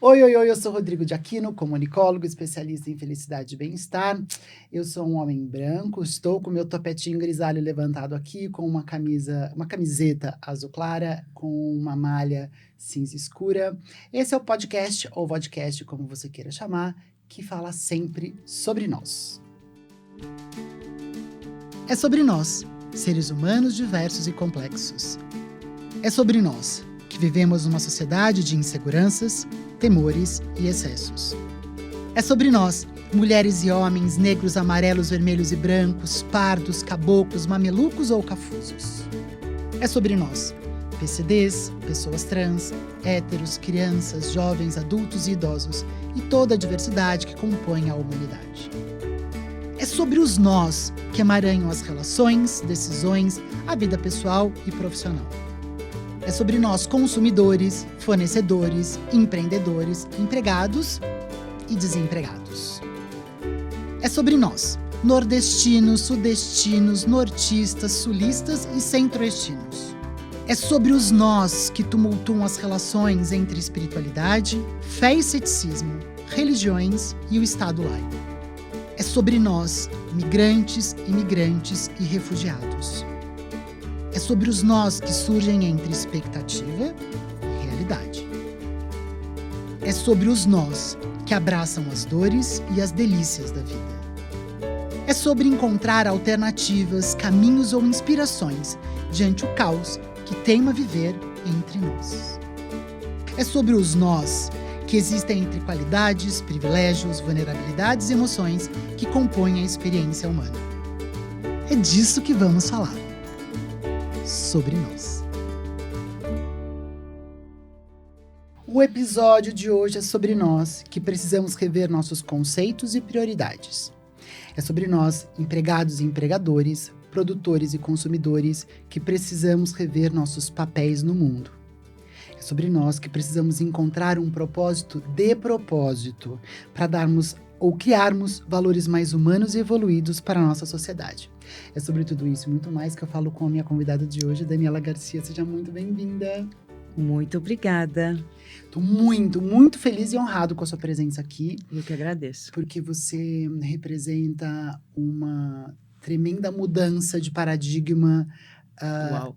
Oi, oi, oi, eu sou Rodrigo de Aquino, comunicólogo, especialista em felicidade e bem-estar. Eu sou um homem branco, estou com meu topetinho grisalho levantado aqui, com uma camiseta azul clara, com uma malha cinza escura. Esse é o podcast, ou vodcast, como você queira chamar, que fala sempre sobre nós. É sobre nós, seres humanos diversos e complexos. É sobre nós, que vivemos numa sociedade de inseguranças, temores e excessos. É sobre nós, mulheres e homens, negros, amarelos, vermelhos e brancos, pardos, caboclos, mamelucos ou cafusos. É sobre nós, PCDs, pessoas trans, héteros, crianças, jovens, adultos e idosos, e toda a diversidade que compõe a humanidade. É sobre os nós que emaranham as relações, decisões, a vida pessoal e profissional. É sobre nós, consumidores, fornecedores, empreendedores, empregados e desempregados. É sobre nós, nordestinos, sudestinos, nortistas, sulistas e centro-oestinos. É sobre os nós que tumultuam as relações entre espiritualidade, fé e ceticismo, religiões e o Estado laico. É sobre nós, migrantes, imigrantes e refugiados. É sobre os nós que surgem entre expectativa e realidade. É sobre os nós que abraçam as dores e as delícias da vida. É sobre encontrar alternativas, caminhos ou inspirações diante o caos que teima viver entre nós. É sobre os nós que existem entre qualidades, privilégios, vulnerabilidades e emoções que compõem a experiência humana. É disso que vamos falar. Sobre nós. O episódio de hoje é sobre nós, que precisamos rever nossos conceitos e prioridades. É sobre nós, empregados e empregadores, produtores e consumidores, que precisamos rever nossos papéis no mundo. É sobre nós que precisamos encontrar um propósito de propósito para darmos ou criarmos valores mais humanos e evoluídos para a nossa sociedade. É sobre tudo isso e muito mais que eu falo com a minha convidada de hoje, Daniela Garcia. Seja muito bem-vinda. Muito obrigada. Estou muito, muito feliz e honrado com a sua presença aqui. Eu que agradeço. Porque você representa uma tremenda mudança de paradigma. Uau.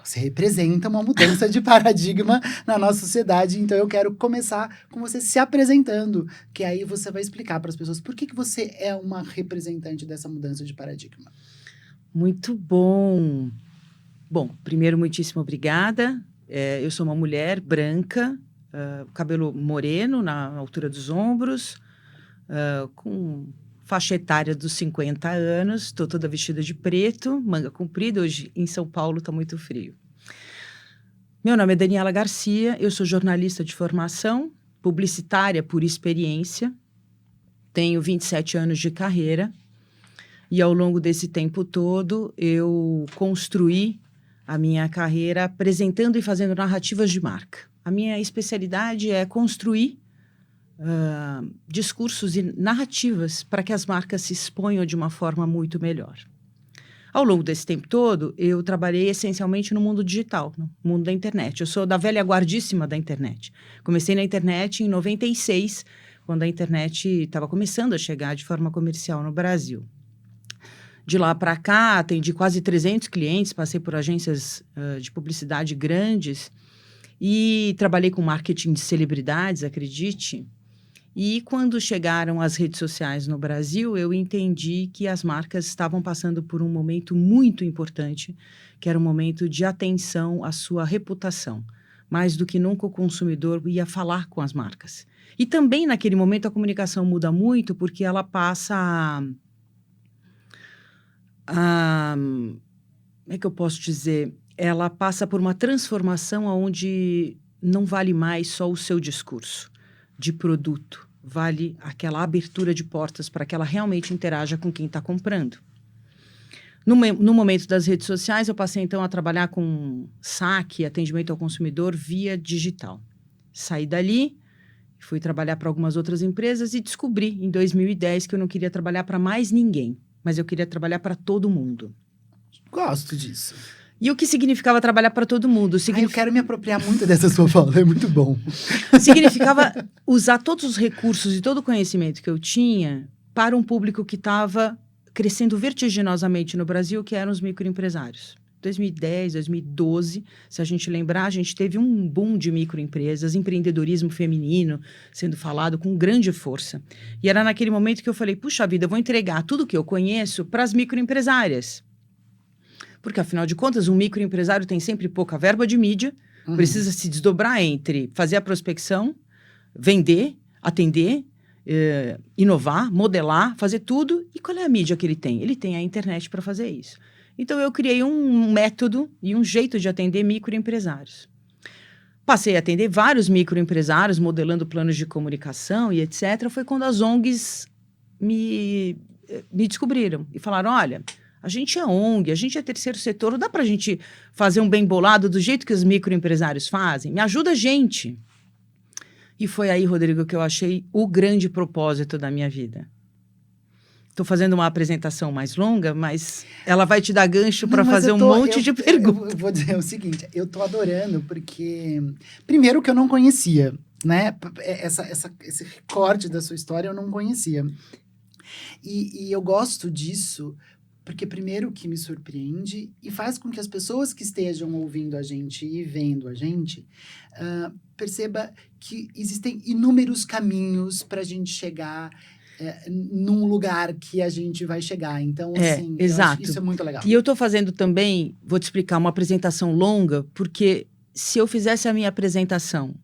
Você representa uma mudança de paradigma na nossa sociedade, então eu quero começar com você se apresentando, que aí você vai explicar para as pessoas por que você é uma representante dessa mudança de paradigma. Muito bom. Bom, primeiro, muitíssimo obrigada. Eu sou uma mulher branca, cabelo moreno na altura dos ombros, com faixa etária dos 50 anos, estou toda vestida de preto, manga comprida. Hoje em São Paulo está muito frio. Meu nome é Daniela Garcia, eu sou jornalista de formação, publicitária por experiência, tenho 27 anos de carreira e ao longo desse tempo todo eu construí a minha carreira apresentando e fazendo narrativas de marca. A minha especialidade é construir discursos e narrativas para que as marcas se exponham de uma forma muito melhor. Ao longo desse tempo todo, eu trabalhei essencialmente no mundo digital, no mundo da internet. Eu sou da velha guardíssima da internet. Comecei na internet em 96, quando a internet estava começando a chegar de forma comercial no Brasil. De lá para cá, atendi quase 300 clientes, passei por agências de publicidade grandes e trabalhei com marketing de celebridades, acredite. E quando chegaram as redes sociais no Brasil, eu entendi que as marcas estavam passando por um momento muito importante, que era um momento de atenção à sua reputação. Mais do que nunca o consumidor ia falar com as marcas. E também naquele momento a comunicação muda muito porque ela passa como é que eu posso dizer? Ela passa por uma transformação onde não vale mais só o seu discurso de produto, vale aquela abertura de portas para que ela realmente interaja com quem está comprando. No momento das redes sociais, eu passei então a trabalhar com saque, atendimento ao consumidor via digital. Saí dali, fui trabalhar para algumas outras empresas e descobri em 2010 que eu não queria trabalhar para mais ninguém, mas eu queria trabalhar para todo mundo. Gosto disso. E o que significava trabalhar para todo mundo? Eu quero me apropriar muito dessa sua fala, é muito bom. Significava usar todos os recursos e todo o conhecimento que eu tinha para um público que estava crescendo vertiginosamente no Brasil, que eram os microempresários. 2010, 2012, se a gente lembrar, a gente teve um boom de microempresas, empreendedorismo feminino sendo falado com grande força. E era naquele momento que eu falei, puxa vida, eu vou entregar tudo que eu conheço para as microempresárias. Porque, afinal de contas, um microempresário tem sempre pouca verba de mídia, precisa se desdobrar entre fazer a prospecção, vender, atender, inovar, modelar, fazer tudo. E qual é a mídia que ele tem? Ele tem a internet para fazer isso. Então, eu criei um método e um jeito de atender microempresários. Passei a atender vários microempresários, modelando planos de comunicação e etc. Foi quando as ONGs me descobriram e falaram, olha, a gente é ONG, a gente é terceiro setor, não dá para a gente fazer um bem bolado do jeito que os microempresários fazem? Me ajuda a gente. E foi aí, Rodrigo, que eu achei o grande propósito da minha vida. Estou fazendo uma apresentação mais longa, mas ela vai te dar gancho para fazer um monte de perguntas. Eu vou dizer o seguinte, eu estou adorando porque, primeiro que eu não conhecia, né? Esse recorte da sua história eu não conhecia. E eu gosto disso porque, primeiro, que me surpreende e faz com que as pessoas que estejam ouvindo a gente e vendo a gente perceba que existem inúmeros caminhos para a gente chegar num lugar que a gente vai chegar. Então, assim, exato. Isso é muito legal. E eu estou fazendo também, vou te explicar, uma apresentação longa, porque se eu fizesse a minha apresentação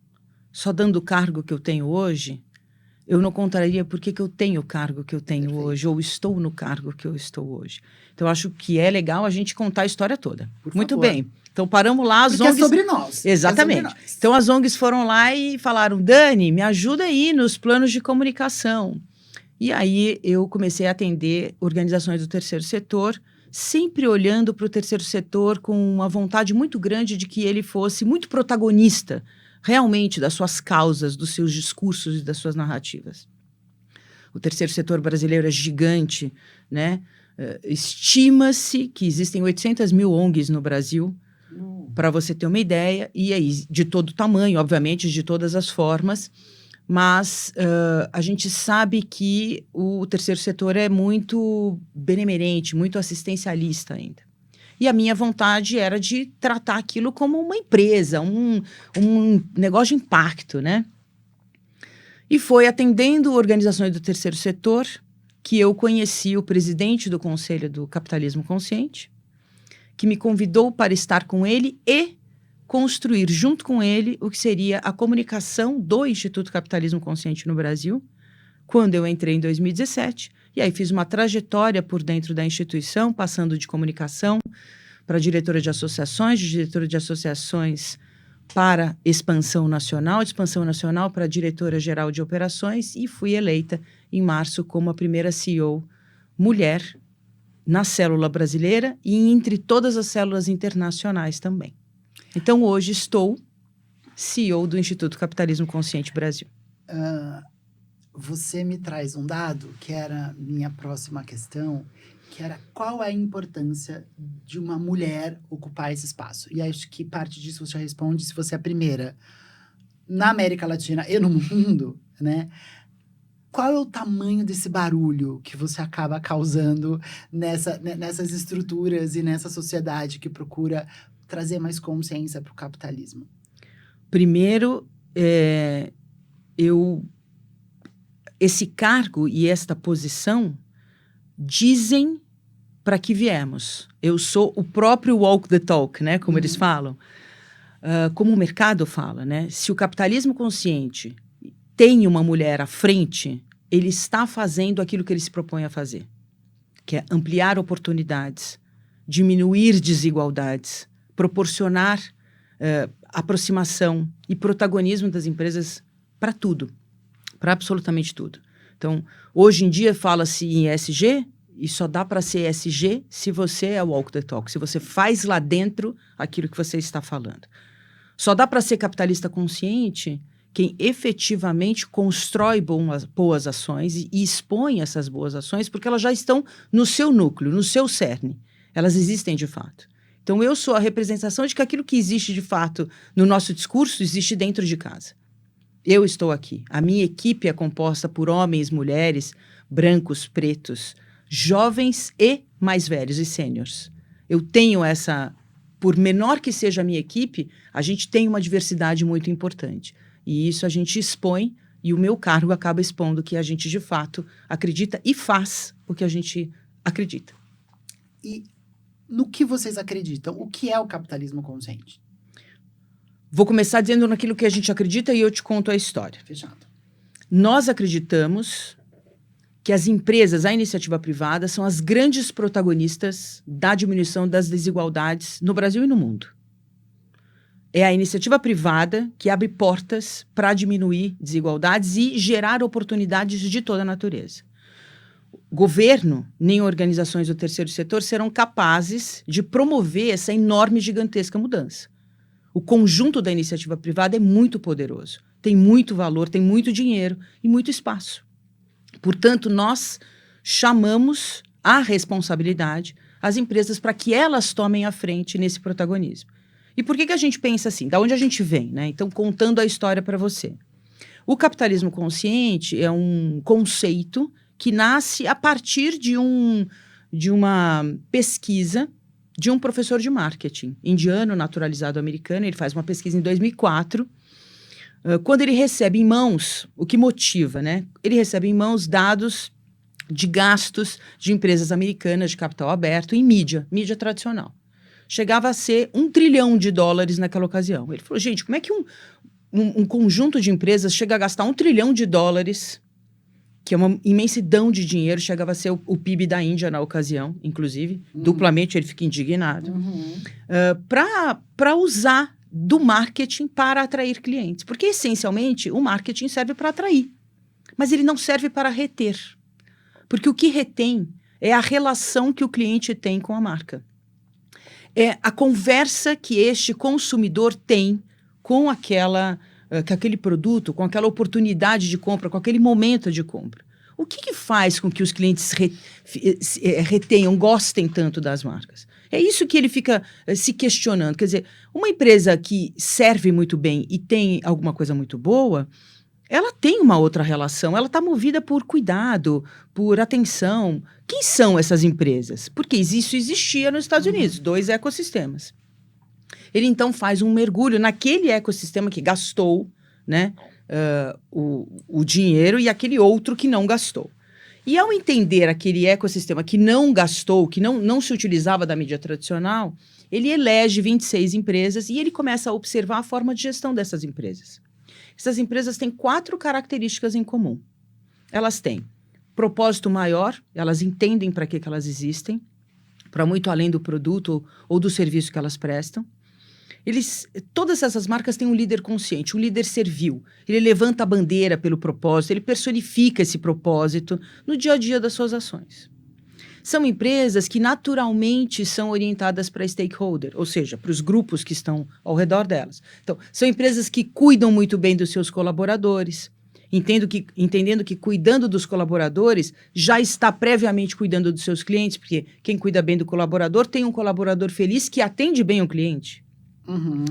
só dando o cargo que eu tenho hoje, eu não contaria por que eu tenho o cargo que eu tenho Perfeito. Hoje, ou estou no cargo que eu estou hoje. Então, acho que é legal a gente contar a história toda. Muito bem. Então, paramos lá, as ONGs... é sobre nós. Exatamente. É sobre nós. Então, as ONGs foram lá e falaram, Dani, me ajuda aí nos planos de comunicação. E aí, eu comecei a atender organizações do terceiro setor, sempre olhando para o terceiro setor com uma vontade muito grande de que ele fosse muito protagonista, realmente, das suas causas, dos seus discursos e das suas narrativas. O terceiro setor brasileiro é gigante, né? Estima-se que existem 800 mil ONGs no Brasil, para você ter uma ideia, e aí, de todo tamanho, obviamente, de todas as formas, mas a gente sabe que o terceiro setor é muito benemerente, muito assistencialista ainda. E a minha vontade era de tratar aquilo como uma empresa, um negócio de impacto, né? E foi atendendo organizações do terceiro setor que eu conheci o presidente do Conselho do Capitalismo Consciente, que me convidou para estar com ele e construir junto com ele o que seria a comunicação do Instituto Capitalismo Consciente no Brasil, quando eu entrei em 2017. E aí fiz uma trajetória por dentro da instituição, passando de comunicação para diretora de associações para expansão nacional, de expansão nacional para diretora-geral de operações, e fui eleita em março como a primeira CEO mulher na célula brasileira e entre todas as células internacionais também. Então, hoje estou CEO do Instituto Capitalismo Consciente Brasil. Você me traz um dado, que era minha próxima questão, que era qual é a importância de uma mulher ocupar esse espaço. E acho que parte disso você já responde se você é a primeira. Na América Latina e no mundo, né? Qual é o tamanho desse barulho que você acaba causando nessas estruturas e nessa sociedade que procura trazer mais consciência para o capitalismo? Primeiro, esse cargo e esta posição dizem para que viemos. Eu sou o próprio walk the talk, né? Como eles falam. Como o mercado fala, né? Se o capitalismo consciente tem uma mulher à frente, ele está fazendo aquilo que ele se propõe a fazer, que é ampliar oportunidades, diminuir desigualdades, proporcionar aproximação e protagonismo das empresas para tudo, para absolutamente tudo. Então, hoje em dia fala-se em ESG e só dá para ser ESG se você é o walk the talk, se você faz lá dentro aquilo que você está falando. Só dá para ser capitalista consciente quem efetivamente constrói boas ações e expõe essas boas ações, porque elas já estão no seu núcleo, no seu cerne. Elas existem de fato. Então, eu sou a representação de que aquilo que existe de fato no nosso discurso existe dentro de casa. Eu estou aqui. A minha equipe é composta por homens, mulheres, brancos, pretos, jovens e mais velhos e sêniores. Eu tenho essa... Por menor que seja a minha equipe, a gente tem uma diversidade muito importante. E isso a gente expõe, e o meu cargo acaba expondo que a gente, de fato, acredita e faz o que a gente acredita. E no que vocês acreditam? O que é o capitalismo consciente? Vou começar dizendo naquilo que a gente acredita e eu te conto a história. Fechado. Nós acreditamos que as empresas, a iniciativa privada, são as grandes protagonistas da diminuição das desigualdades no Brasil e no mundo. É a iniciativa privada que abre portas para diminuir desigualdades e gerar oportunidades de toda a natureza. Governo, nem organizações do terceiro setor serão capazes de promover essa enorme, gigantesca mudança. O conjunto da iniciativa privada é muito poderoso, tem muito valor, tem muito dinheiro e muito espaço. Portanto, nós chamamos à responsabilidade as empresas para que elas tomem a frente nesse protagonismo. E por que a gente pensa assim? Da onde a gente vem, né? Então, contando a história para você. O capitalismo consciente é um conceito que nasce a partir de uma pesquisa de um professor de marketing indiano, naturalizado americano. Ele faz uma pesquisa em 2004, quando ele recebe em mãos, o que motiva, né? Ele recebe em mãos dados de gastos de empresas americanas de capital aberto em mídia tradicional. Chegava a ser $1 trilhão naquela ocasião. Ele falou, gente, como é que um conjunto de empresas chega a gastar $1 trilhão, que é uma imensidão de dinheiro, chegava a ser o PIB da Índia na ocasião, inclusive, duplamente ele fica indignado, para usar do marketing para atrair clientes. Porque, essencialmente, o marketing serve para atrair, mas ele não serve para reter. Porque o que retém é a relação que o cliente tem com a marca. É a conversa que este consumidor tem com aquele produto, com aquela oportunidade de compra, com aquele momento de compra. O que faz com que os clientes retenham, gostem tanto das marcas? É isso que ele fica se questionando. Quer dizer, uma empresa que serve muito bem e tem alguma coisa muito boa, ela tem uma outra relação, ela está movida por cuidado, por atenção. Quem são essas empresas? Porque isso existia nos Estados Unidos, 2 ecossistemas. Ele, então, faz um mergulho naquele ecossistema que gastou, né, o dinheiro e aquele outro que não gastou. E, ao entender aquele ecossistema que não gastou, que não se utilizava da mídia tradicional, ele elege 26 empresas e ele começa a observar a forma de gestão dessas empresas. Essas empresas têm 4 características em comum. Elas têm propósito maior, elas entendem para que elas existem, para muito além do produto ou do serviço que elas prestam. Todas essas marcas têm um líder consciente, um líder servil. Ele levanta a bandeira pelo propósito, ele personifica esse propósito no dia a dia das suas ações. São empresas que naturalmente são orientadas para stakeholder, ou seja, para os grupos que estão ao redor delas. Então, são empresas que cuidam muito bem dos seus colaboradores, entendendo que cuidando dos colaboradores já está previamente cuidando dos seus clientes, porque quem cuida bem do colaborador tem um colaborador feliz que atende bem o cliente.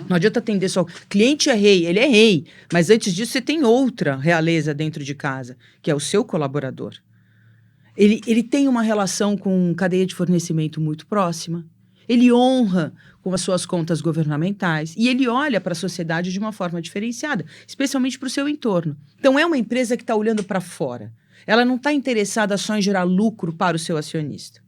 Não adianta atender só. Cliente é rei, ele é rei, mas antes disso você tem outra realeza dentro de casa, que é o seu colaborador. Ele tem uma relação com cadeia de fornecimento muito próxima, ele honra com as suas contas governamentais e ele olha para a sociedade de uma forma diferenciada, especialmente para o seu entorno. Então, é uma empresa que está olhando para fora. Ela não está interessada só em gerar lucro para o seu acionista.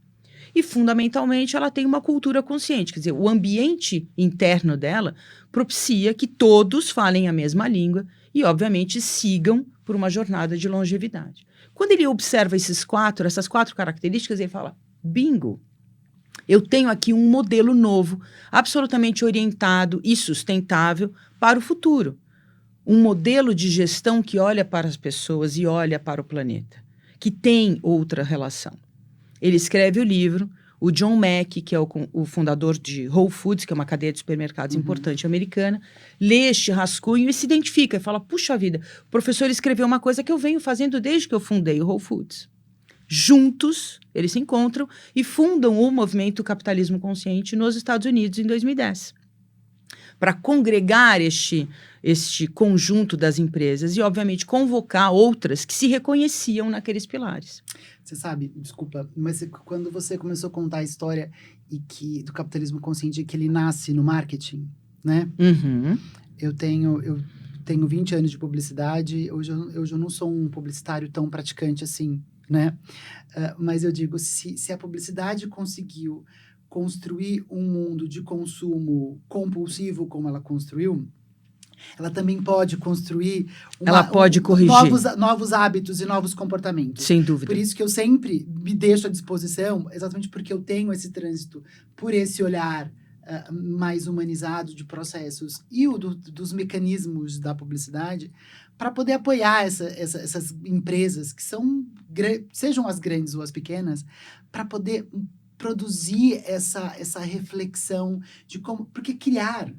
E, fundamentalmente, ela tem uma cultura consciente. Quer dizer, o ambiente interno dela propicia que todos falem a mesma língua e, obviamente, sigam por uma jornada de longevidade. Quando ele observa essas 4 características, ele fala, bingo, eu tenho aqui um modelo novo, absolutamente orientado e sustentável para o futuro. Um modelo de gestão que olha para as pessoas e olha para o planeta, que tem outra relação. Ele escreve o livro, o John Mackey, que é o fundador de Whole Foods, que é uma cadeia de supermercados importante americana, lê este rascunho e se identifica e fala, puxa vida, o professor escreveu uma coisa que eu venho fazendo desde que eu fundei o Whole Foods. juntos, eles se encontram e fundam o movimento Capitalismo Consciente nos Estados Unidos em 2010. Para congregar este conjunto das empresas e, obviamente, convocar outras que se reconheciam naqueles pilares. Você sabe, desculpa, mas quando você começou a contar a história do capitalismo consciente, que ele nasce no marketing, né? Uhum. Eu tenho 20 anos de publicidade, hoje eu não sou um publicitário tão praticante assim, né? Mas eu digo, se a publicidade conseguiu construir um mundo de consumo compulsivo como ela construiu, ela também pode construir ela pode corrigir novos hábitos e novos comportamentos. Sem dúvida. Por isso que eu sempre me deixo à disposição, exatamente porque eu tenho esse trânsito por esse olhar mais humanizado de processos e dos mecanismos da publicidade, para poder apoiar essas empresas que sejam as grandes ou as pequenas, para poder produzir essa reflexão de como... Porque criar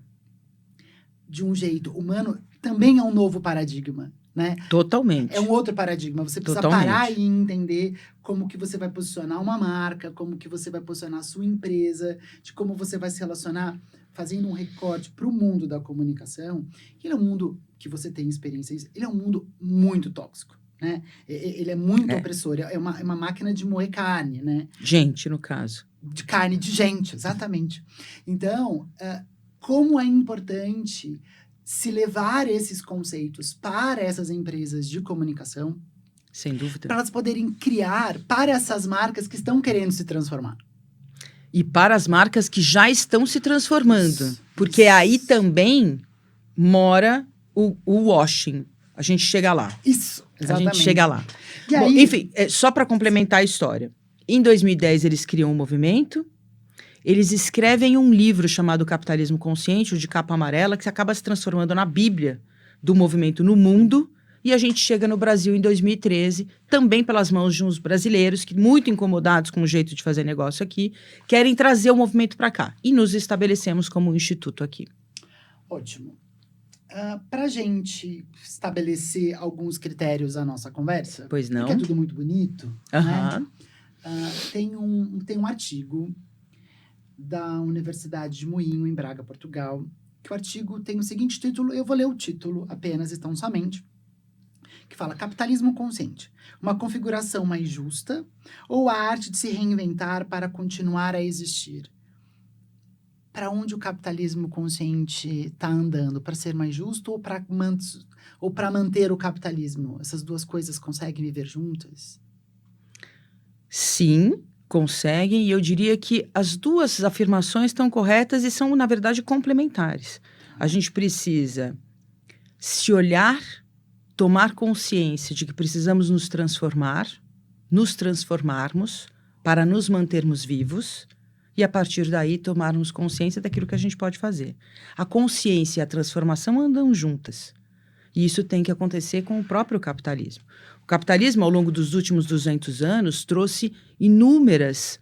de um jeito humano também é um novo paradigma, né? Totalmente. É um outro paradigma. Você precisa parar e entender como que você vai posicionar uma marca, como que você vai posicionar a sua empresa, de como você vai se relacionar, fazendo um recorte para o mundo da comunicação. Ele é um mundo que você tem experiência, ele é um mundo muito tóxico, né? Ele é muito opressor, é uma máquina de moer carne, né? Gente, no caso. De carne de gente, exatamente. Então, como é importante se levar esses conceitos para essas empresas de comunicação. Sem dúvida. Para elas poderem criar para essas marcas que estão querendo se transformar. E para as marcas que já estão se transformando. Porque aí também mora o washing. A gente chega lá. Isso, exatamente. A gente chega lá. E Bom, aí... Enfim, só para complementar a história. Em 2010, eles criam um movimento. Eles escrevem um livro chamado Capitalismo Consciente, o de capa amarela, que acaba se transformando na Bíblia do movimento no mundo. E a gente chega no Brasil em 2013, também pelas mãos de uns brasileiros que, muito incomodados com o jeito de fazer negócio aqui, querem trazer o movimento para cá. E nos estabelecemos como um instituto aqui. Ótimo. Para a gente estabelecer alguns critérios à nossa conversa, pois não. Porque é tudo muito bonito, né? Tem um artigo da Universidade de Moinho, em Braga, Portugal, que o artigo tem o seguinte título, eu vou ler o título apenas e tão somente, que fala Capitalismo Consciente, uma configuração mais justa ou a arte de se reinventar para continuar a existir? Para onde o capitalismo consciente está andando? Para ser mais justo ou para manter o capitalismo? Essas duas coisas conseguem viver juntas? Sim, conseguem, e eu diria que as duas afirmações estão corretas e são, na verdade, complementares. A gente precisa se olhar, tomar consciência de que precisamos nos transformarmos para nos mantermos vivos e, a partir daí, tomarmos consciência daquilo que a gente pode fazer. A consciência e a transformação andam juntas. E isso tem que acontecer com o próprio capitalismo. O capitalismo, ao longo dos últimos 200 anos, trouxe inúmeros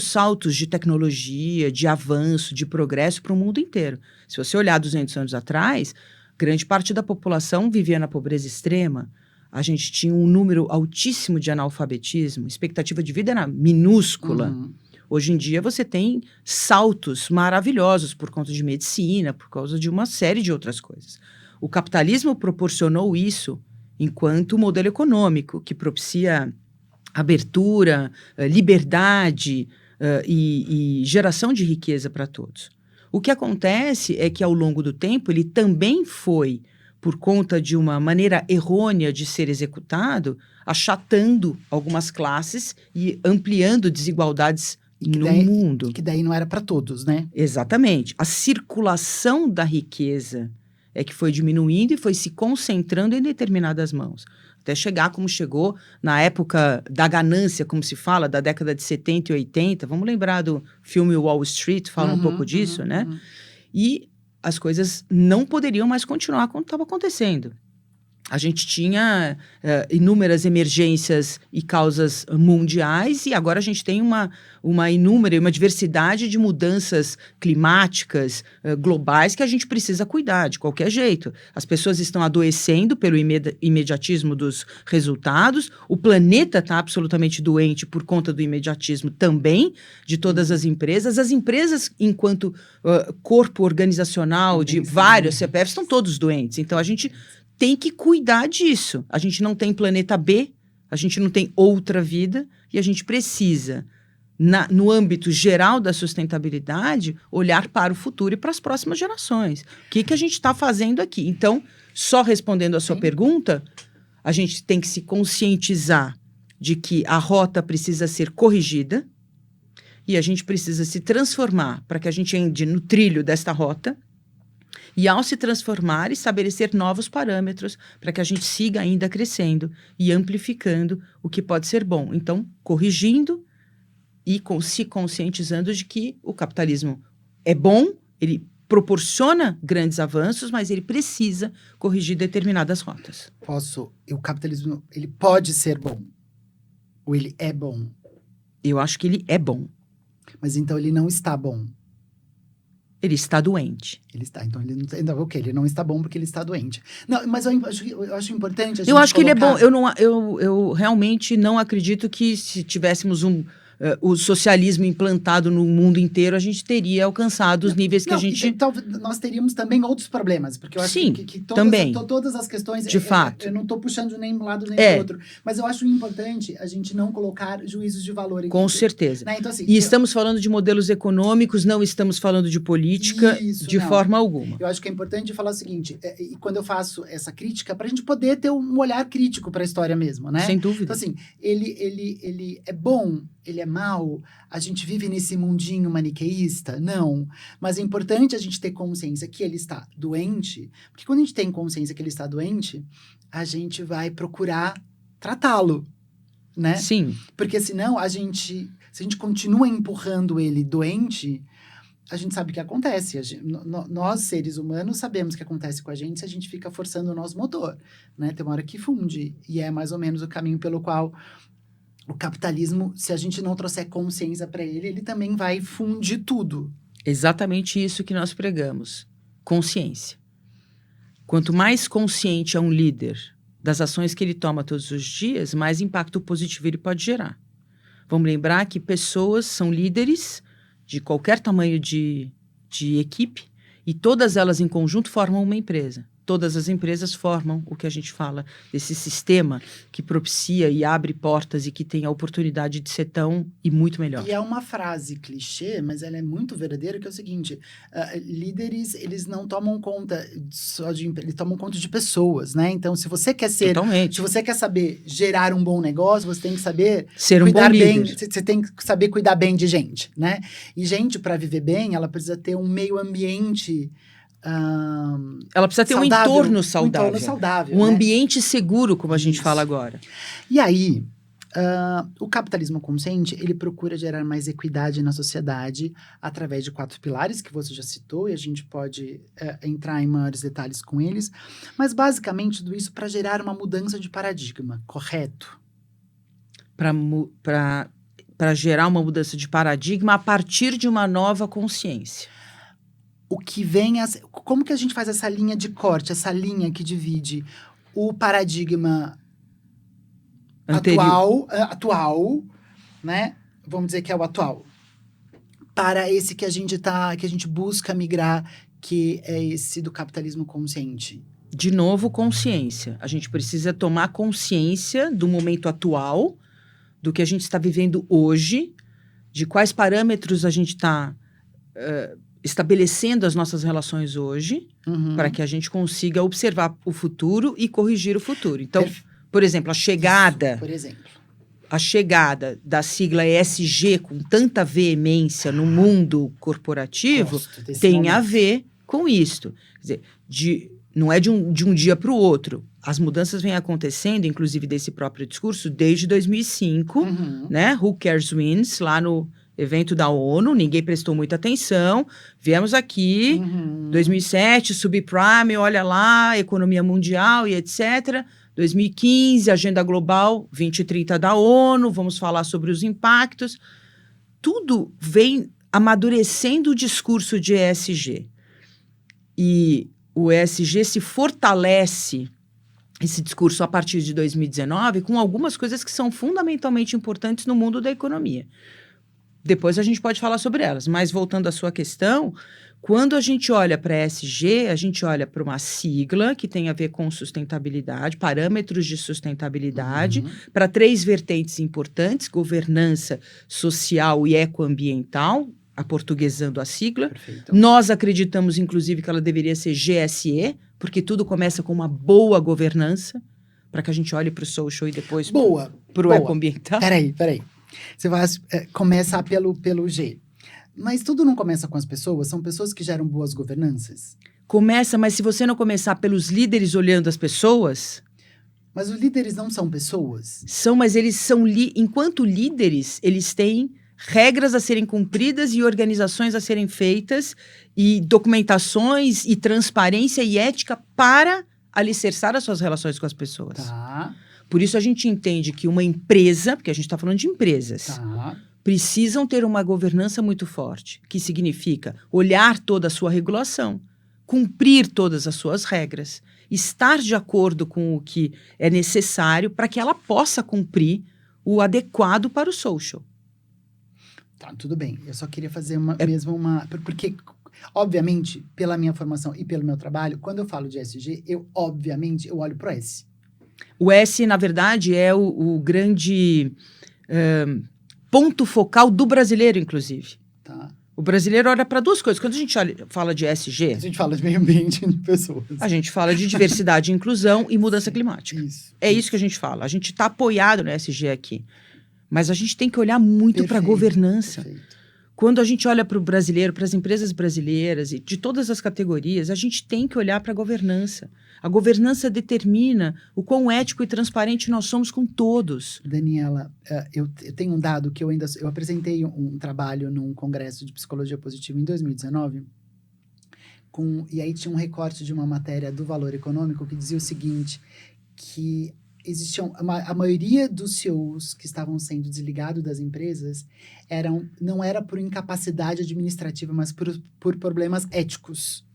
saltos de tecnologia, de avanço, de progresso para o mundo inteiro. Se você olhar 200 anos atrás, grande parte da população vivia na pobreza extrema. A gente tinha um número altíssimo de analfabetismo, expectativa de vida era minúscula. Uhum. Hoje em dia você tem saltos maravilhosos por conta de medicina, por causa de uma série de outras coisas. O capitalismo proporcionou isso enquanto modelo econômico, que propicia abertura, liberdade e geração de riqueza para todos. O que acontece é que, ao longo do tempo, ele também foi, por conta de uma maneira errônea de ser executado, achatando algumas classes e ampliando desigualdades no mundo. Que daí não era para todos, né? Exatamente. A circulação da riqueza é que foi diminuindo e foi se concentrando em determinadas mãos. Até chegar como chegou na época da ganância, como se fala, da década de 70 e 80. Vamos lembrar do filme Wall Street, fala um pouco disso, né? E as coisas não poderiam mais continuar como estava acontecendo. A gente tinha inúmeras emergências e causas mundiais e agora a gente tem uma diversidade de mudanças climáticas globais que a gente precisa cuidar de qualquer jeito. As pessoas estão adoecendo pelo imediatismo dos resultados, o planeta está absolutamente doente por conta do imediatismo também de todas as empresas. As empresas, enquanto corpo organizacional de vários CPFs, estão todos doentes. Então, a gente tem que cuidar disso. A gente não tem planeta B, a gente não tem outra vida e a gente precisa, no âmbito geral da sustentabilidade, olhar para o futuro e para as próximas gerações. O que a gente está fazendo aqui? Então, só respondendo a sua pergunta, a gente tem que se conscientizar de que a rota precisa ser corrigida e a gente precisa se transformar para que a gente ande no trilho desta rota. E ao se transformar, estabelecer novos parâmetros para que a gente siga ainda crescendo e amplificando o que pode ser bom. Então, corrigindo e se conscientizando de que o capitalismo é bom, ele proporciona grandes avanços, mas ele precisa corrigir determinadas rotas. O capitalismo, ele pode ser bom? Ou ele é bom? Eu acho que ele é bom. Mas então ele não está bom? Ele está doente. Ele está, então ele não está, então, ok, ele não está bom porque ele está doente. Não, mas eu acho importante a gente Eu acho que ele é colocar... bom. Eu realmente não acredito que se tivéssemos o socialismo implantado no mundo inteiro, a gente teria alcançado os níveis que a gente... Então, nós teríamos também outros problemas, porque eu acho Sim, que também. Todas as questões... De fato. Eu não estou puxando nem um lado nem do outro, mas eu acho importante a gente não colocar juízos de valor. Com certeza. Né? Então, assim, estamos falando de modelos econômicos, não estamos falando de política de forma alguma. Eu acho que é importante falar o seguinte, e quando eu faço essa crítica, para a gente poder ter um olhar crítico para a história mesmo, né? Sem dúvida. Então, assim, ele é bom, ele é mau, a gente vive nesse mundinho maniqueísta? Não. Mas é importante a gente ter consciência que ele está doente, porque quando a gente tem consciência que ele está doente, a gente vai procurar tratá-lo, né? Sim. Porque senão, se a gente continua empurrando ele doente, a gente sabe o que acontece. Nós, seres humanos, sabemos o que acontece com a gente se a gente fica forçando o nosso motor, né? Tem uma hora que funde, e é mais ou menos o caminho pelo qual o capitalismo, se a gente não trouxer consciência para ele também vai fundir tudo. Exatamente isso que nós pregamos. Consciência. Quanto mais consciente é um líder das ações que ele toma todos os dias, mais impacto positivo ele pode gerar. Vamos lembrar que pessoas são líderes de qualquer tamanho de equipe e todas elas em conjunto formam uma empresa. Todas as empresas formam o que a gente fala desse sistema que propicia e abre portas e que tem a oportunidade de ser tão e muito melhor. E é uma frase clichê, mas ela é muito verdadeira, que é o seguinte, líderes, eles não tomam conta só eles tomam conta de pessoas, né? Então, se você quer ser... Totalmente. Se você quer saber gerar um bom negócio, você tem que saber... Ser um cuidar bom bem, líder. você tem que saber cuidar bem de gente, né? E gente, para viver bem, ela precisa ter um meio ambiente... ela precisa ter saudável, um entorno saudável. Um entorno saudável, um né? ambiente seguro, como a gente fala agora. E aí, o capitalismo consciente, ele procura gerar mais equidade na sociedade através de 4 pilares que você já citou, e a gente pode entrar em maiores detalhes com eles, mas basicamente tudo isso para gerar uma mudança de paradigma, correto? Para gerar uma mudança de paradigma a partir de uma nova consciência. O que vem... Como que a gente faz essa linha de corte, essa linha que divide o paradigma atual, né? Vamos dizer que é o atual, para esse que a gente busca migrar, que é esse do capitalismo consciente. De novo, consciência. A gente precisa tomar consciência do momento atual, do que a gente está vivendo hoje, de quais parâmetros a gente está estabelecendo as nossas relações hoje, para que a gente consiga observar o futuro e corrigir o futuro. Então, por exemplo, a chegada da sigla ESG com tanta veemência no mundo corporativo tem a ver com isto. Quer dizer, não é de um dia para o outro. As mudanças vêm acontecendo, inclusive desse próprio discurso, desde 2005, né? Who Cares Wins, lá no evento da ONU, ninguém prestou muita atenção, viemos aqui, 2007, subprime, olha lá, economia mundial e etc., 2015, Agenda Global 2030 da ONU, vamos falar sobre os impactos. Tudo vem amadurecendo o discurso de ESG. E o ESG se fortalece, esse discurso, a partir de 2019, com algumas coisas que são fundamentalmente importantes no mundo da economia. Depois a gente pode falar sobre elas, mas voltando à sua questão, quando a gente olha para ESG, a gente olha para uma sigla que tem a ver com sustentabilidade, parâmetros de sustentabilidade, para 3 vertentes importantes: governança social e ecoambiental, aportuguesando a sigla. Perfeito. Nós acreditamos, inclusive, que ela deveria ser GSE, porque tudo começa com uma boa governança, para que a gente olhe para o social e depois para o ecoambiental. Peraí. Você vai começar pelo G. Mas tudo não começa com as pessoas? São pessoas que geram boas governanças? Começa, mas se você não começar pelos líderes olhando as pessoas... Mas os líderes não são pessoas? São, mas eles são... Enquanto líderes, eles têm regras a serem cumpridas e organizações a serem feitas, e documentações, e transparência e ética para alicerçar as suas relações com as pessoas. Tá. Por isso a gente entende que uma empresa, porque a gente está falando de empresas, precisam ter uma governança muito forte, que significa olhar toda a sua regulação, cumprir todas as suas regras, estar de acordo com o que é necessário para que ela possa cumprir o adequado para o social. Tá, tudo bem. Eu só queria fazer porque, obviamente, pela minha formação e pelo meu trabalho, quando eu falo de ESG, eu olho pro S. O S, na verdade, é o grande ponto focal do brasileiro, inclusive. Tá. O brasileiro olha para 2 coisas. Quando a gente fala de ESG... A gente fala de meio ambiente e de pessoas. A gente fala de diversidade e inclusão e mudança climática. Isso que a gente fala. A gente está apoiado no ESG aqui. Mas a gente tem que olhar muito para a governança. Perfeito. Quando a gente olha para o brasileiro, para as empresas brasileiras e de todas as categorias, a gente tem que olhar para a governança. A governança determina o quão ético e transparente nós somos com todos. Daniela, eu tenho um dado que eu apresentei um trabalho num congresso de psicologia positiva em 2019, e aí tinha um recorte de uma matéria do Valor Econômico que dizia o seguinte, que existiam a maioria dos CEOs que estavam sendo desligados das empresas não era por incapacidade administrativa, mas por problemas éticos,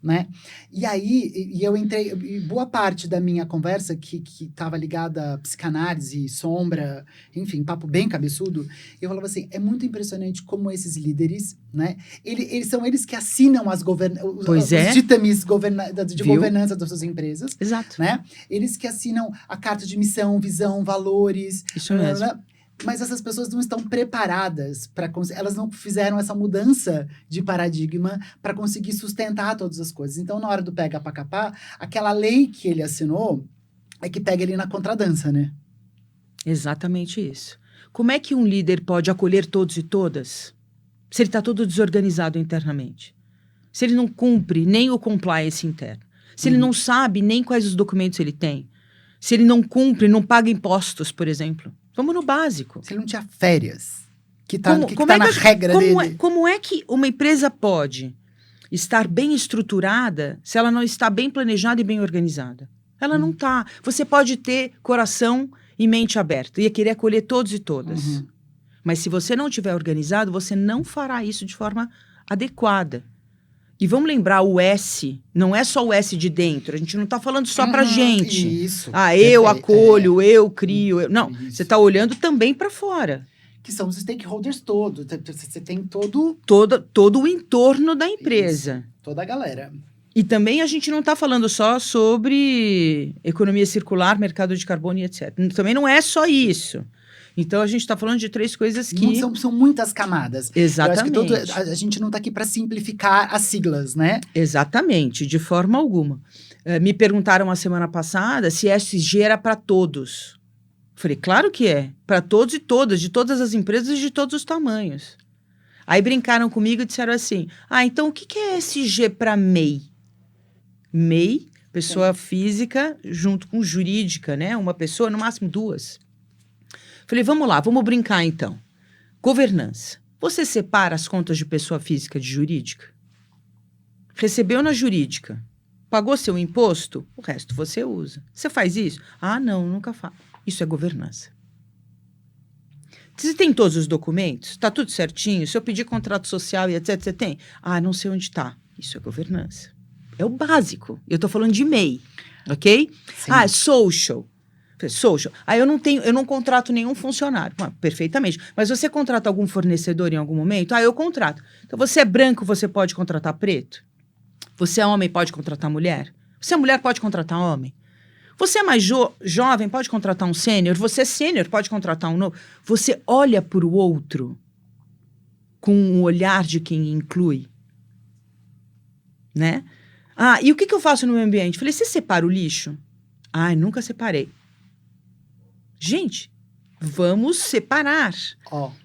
né? E aí, eu entrei, e boa parte da minha conversa, que estava ligada a psicanálise, sombra, enfim, papo bem cabeçudo, eu falava assim, é muito impressionante como esses líderes, né? São eles que assinam os ditames de governança das suas empresas. Exato. Né? Eles que assinam a carta de missão, visão, valores. Isso mesmo. Mas essas pessoas não estão preparadas elas não fizeram essa mudança de paradigma para conseguir sustentar todas as coisas. Então, na hora do pega pra capar, aquela lei que ele assinou é que pega ele na contradança, né? Exatamente isso. Como é que um líder pode acolher todos e todas se ele está todo desorganizado internamente? Se ele não cumpre nem o compliance interno? Se ele não sabe nem quais os documentos ele tem? Se ele não cumpre, não paga impostos, por exemplo? Vamos no básico. Se ele não tinha férias, que tá na regra dele. Como é que uma empresa pode estar bem estruturada se ela não está bem planejada e bem organizada? Ela não está. Você pode ter coração e mente aberta e querer acolher todos e todas. Mas se você não estiver organizado, você não fará isso de forma adequada. E vamos lembrar, o S não é só o S de dentro. A gente não está falando só para gente. Isso. Eu acolho, eu crio. Não, você está olhando também para fora. Que são os stakeholders todos. Você tem todo o entorno da empresa. Isso. Toda a galera. E também a gente não está falando só sobre economia circular, mercado de carbono e etc. Também não é só isso. Então, a gente está falando de 3 coisas que... São muitas camadas. Exatamente. Eu acho que a gente não está aqui para simplificar as siglas, né? Exatamente, de forma alguma. Me perguntaram a semana passada se ESG era para todos. Falei, claro que é. Para todos e todas, de todas as empresas e de todos os tamanhos. Aí brincaram comigo e disseram assim, então o que é ESG para MEI? MEI, pessoa física, junto com jurídica, né? Uma pessoa, no máximo 2. Falei, vamos lá, vamos brincar então. Governança. Você separa as contas de pessoa física de jurídica? Recebeu na jurídica, pagou seu imposto, o resto você usa. Você faz isso? Ah, não, nunca faço. Isso é governança. Você tem todos os documentos? Está tudo certinho? Se eu pedir contrato social e etc, você tem? Ah, não sei onde está. Isso é governança. É o básico. Eu estou falando de MEI, ok? Sim. Ah, social. Social. Aí eu não contrato nenhum funcionário. Ah, perfeitamente. Mas você contrata algum fornecedor em algum momento? Ah, eu contrato. Então, você é branco, você pode contratar preto? Você é homem, pode contratar mulher? Você é mulher, pode contratar homem? Você é mais jovem, pode contratar um sênior? Você é sênior, pode contratar um novo? Você olha para o outro com um olhar de quem inclui, né? Ah, e o que eu faço no meio ambiente? Falei, você separa o lixo? Ah, nunca separei. Gente, vamos separar.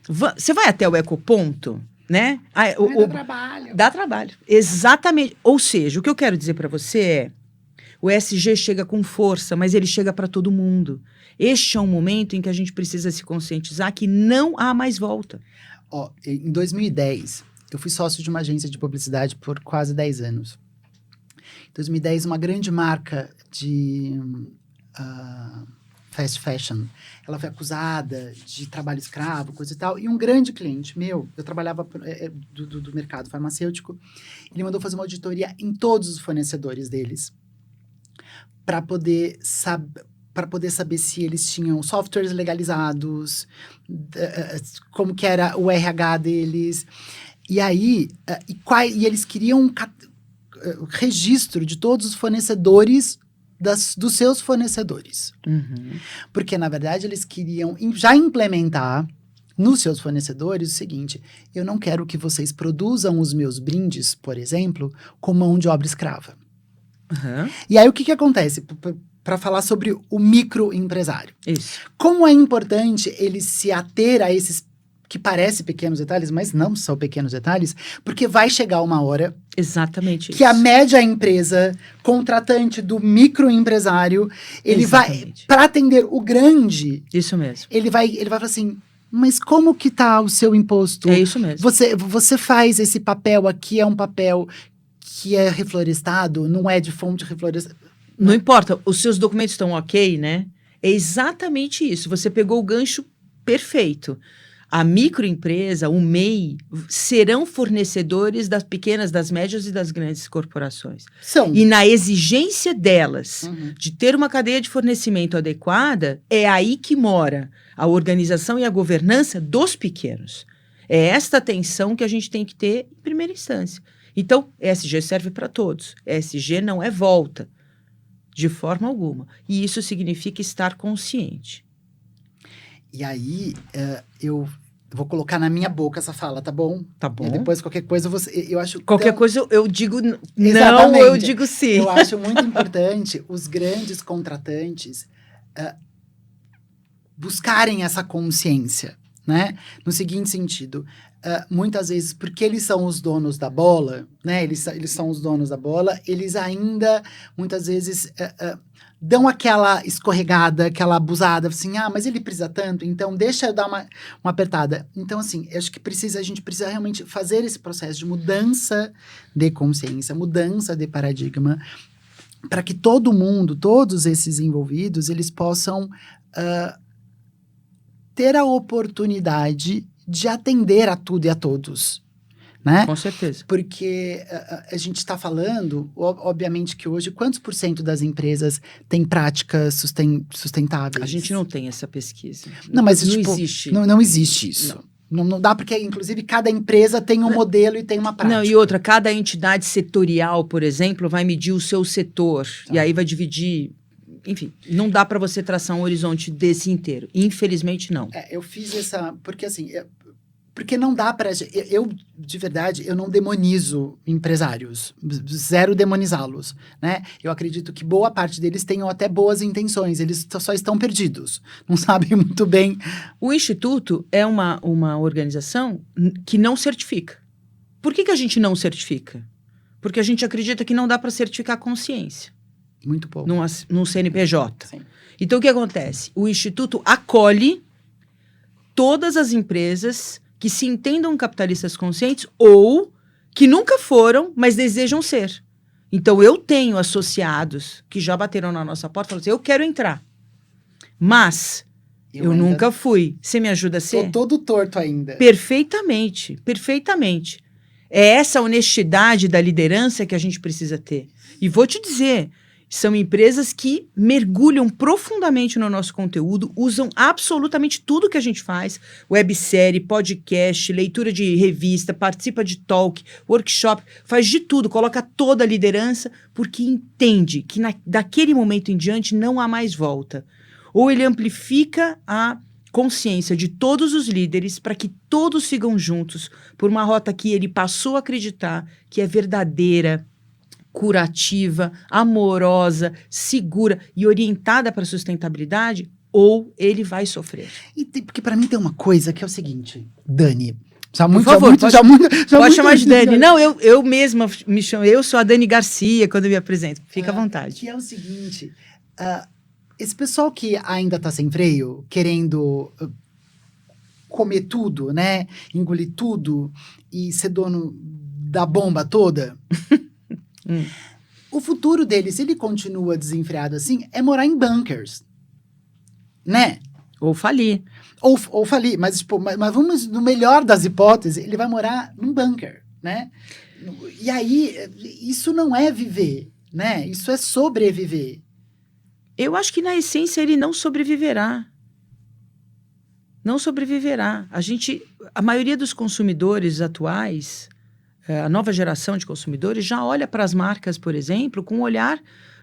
Você vai até o ecoponto, né? Dá trabalho. Dá trabalho, exatamente. Ou seja, o que eu quero dizer para você é, o ESG chega com força, mas ele chega para todo mundo. Este é um momento em que a gente precisa se conscientizar que não há mais volta. Em 2010, eu fui sócio de uma agência de publicidade por quase 10 anos. Em 2010, uma grande marca de fast fashion, ela foi acusada de trabalho escravo, coisa e tal, e um grande cliente meu, eu trabalhava do mercado farmacêutico, ele mandou fazer uma auditoria em todos os fornecedores deles, para poder saber se eles tinham softwares legalizados, como que era o RH deles. E aí, e eles queriam um registro de todos os fornecedores dos seus fornecedores. Uhum. Porque, na verdade, eles queriam já implementar nos seus fornecedores o seguinte: eu não quero que vocês produzam os meus brindes, por exemplo, com mão de obra escrava. Uhum. E aí, o que acontece? Para falar sobre o microempresário. Isso. Como é importante ele se ater a esses que parecem pequenos detalhes, mas não são pequenos detalhes, porque vai chegar uma hora Exatamente que a média empresa, contratante do microempresário, ele Exatamente. vai, para atender o grande, Isso mesmo. ele vai falar assim, mas como que tá o seu imposto? É isso mesmo. Você faz esse papel aqui, é um papel que é reflorestado, não é de fonte reflorestada. Não importa, os seus documentos estão ok, né? É exatamente isso. Você pegou o gancho perfeito. A microempresa, o MEI, serão fornecedores das pequenas, das médias e das grandes corporações. São. E na exigência delas Uhum. de ter uma cadeia de fornecimento adequada, é aí que mora a organização e a governança dos pequenos. É esta atenção que a gente tem que ter em primeira instância. Então, ESG serve para todos. ESG não é volta, de forma alguma. E isso significa estar consciente. E aí, eu vou colocar na minha boca essa fala, tá bom? Tá bom. E depois, qualquer coisa, eu acho... Qualquer coisa eu digo não, Exatamente. eu digo sim. Eu acho muito importante os grandes contratantes buscarem essa consciência, né? No seguinte sentido, muitas vezes, porque eles são os donos da bola, né? Eles são os donos da bola, eles ainda, muitas vezes, dão aquela escorregada, aquela abusada, assim, mas ele precisa tanto, então deixa eu dar uma apertada. Então, assim, eu acho que a gente precisa realmente fazer esse processo de mudança de consciência, mudança de paradigma, para que todo mundo, todos esses envolvidos, eles possam ter a oportunidade de atender a tudo e a todos, né? Com certeza. Porque a gente está falando, obviamente que hoje, quantos por cento das empresas têm práticas sustentáveis? A gente não tem essa pesquisa. Não, mas não tipo, existe. Não existe isso. Não dá, porque, inclusive, cada empresa tem um modelo e tem uma prática. Não, e outra, cada entidade setorial, por exemplo, vai medir o seu setor. E aí vai dividir... Enfim, não dá para você traçar um horizonte desse inteiro. Infelizmente, não. Eu fiz essa... Porque, assim... Porque não dá para... Eu, de verdade, eu não demonizo empresários. Zero demonizá-los, né? Eu acredito que boa parte deles tenham até boas intenções. Eles só estão perdidos. Não sabem muito bem. O Instituto é uma organização que não certifica. Por que a gente não certifica? Porque a gente acredita que não dá para certificar a consciência. Muito pouco. Num CNPJ. Sim. Então, o que acontece? O Instituto acolhe todas as empresas que se entendam capitalistas conscientes ou que nunca foram, mas desejam ser. Então, eu tenho associados que já bateram na nossa porta e falaram assim, eu quero entrar, mas eu ainda nunca fui. Você me ajuda a ser? tô todo torto ainda. Perfeitamente, perfeitamente. É essa honestidade da liderança que a gente precisa ter. E vou te dizer, são empresas que mergulham profundamente no nosso conteúdo, usam absolutamente tudo que a gente faz, websérie, podcast, leitura de revista, participa de talk, workshop, faz de tudo, coloca toda a liderança, porque entende que daquele momento em diante não há mais volta. Ou ele amplifica a consciência de todos os líderes para que todos sigam juntos por uma rota que ele passou a acreditar que é verdadeira, curativa, amorosa, segura e orientada para a sustentabilidade, ou ele vai sofrer. Porque para mim tem uma coisa que é o seguinte, Dani. Pode chamar de Dani. Não, eu mesma me chamo, eu sou a Dani Garcia quando eu me apresento. Fica à vontade. Que é o seguinte, esse pessoal que ainda tá sem freio, querendo comer tudo, né? Engolir tudo e ser dono da bomba toda. O futuro dele, se ele continua desenfreado assim, é morar em bunkers. Né? Ou falir. Ou falir. Mas, tipo, mas vamos, no melhor das hipóteses, ele vai morar num bunker, né? E aí, isso não é viver, né? Isso é sobreviver. Eu acho que, na essência, ele não sobreviverá. Não sobreviverá. A maioria dos consumidores atuais, a nova geração de consumidores, já olha para as marcas, por exemplo, com um olhar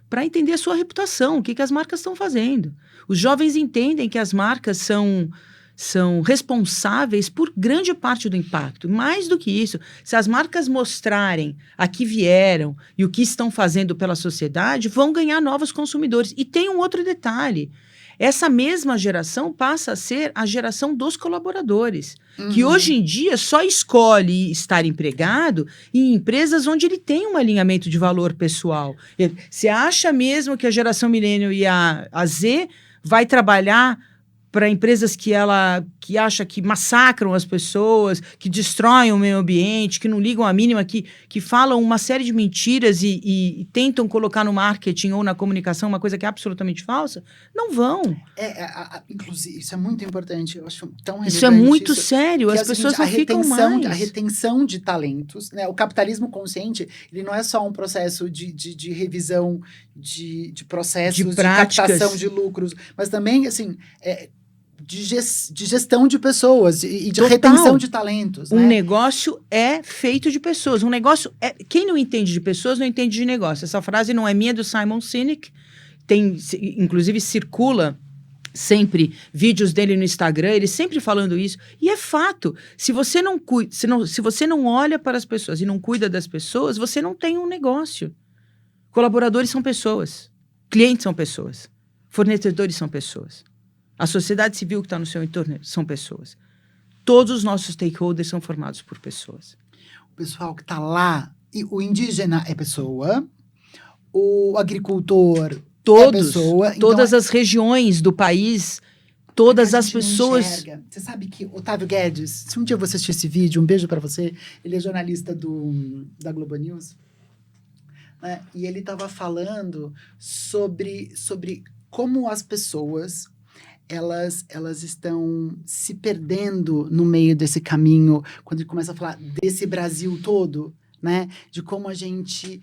para entender a sua reputação, o que as marcas estão fazendo. Os jovens entendem que as marcas são responsáveis por grande parte do impacto. Mais do que isso, se as marcas mostrarem a que vieram e o que estão fazendo pela sociedade, vão ganhar novos consumidores. E tem um outro detalhe. Essa mesma geração passa a ser a geração dos colaboradores, que hoje em dia só escolhe estar empregado em empresas onde ele tem um alinhamento de valor pessoal. Você acha mesmo que a geração milênio e a Z vai trabalhar para empresas que acha que massacram as pessoas, que destroem o meio ambiente, que não ligam a mínima, que falam uma série de mentiras e tentam colocar no marketing ou na comunicação uma coisa que é absolutamente falsa? Não vão. Inclusive, isso é muito importante, eu acho tão relevante. Isso é muito sério, as pessoas não ficam mais. A retenção de talentos, né? O capitalismo consciente, ele não é só um processo de revisão de processos, de captação de lucros, mas também, assim, de gestão de pessoas e de retenção de talentos. Um negócio é feito de pessoas. Quem não entende de pessoas não entende de negócio. Essa frase não é minha, é do Simon Sinek. Inclusive circula sempre vídeos dele no Instagram, ele sempre falando isso. E é fato. Se você não olha para as pessoas e não cuida das pessoas, você não tem um negócio. Colaboradores são pessoas. Clientes são pessoas. Fornecedores são pessoas. A sociedade civil que está no seu entorno são pessoas. Todos os nossos stakeholders são formados por pessoas. O pessoal que está lá, o indígena é pessoa, o agricultor é pessoa. Todas as regiões do país, todas as pessoas... Você sabe que Otávio Guedes, se um dia você assistir esse vídeo, um beijo para você, ele é jornalista da Globo News, né? E ele estava falando sobre como as pessoas... Elas estão se perdendo no meio desse caminho, quando ele começa a falar desse Brasil todo, né? De como a gente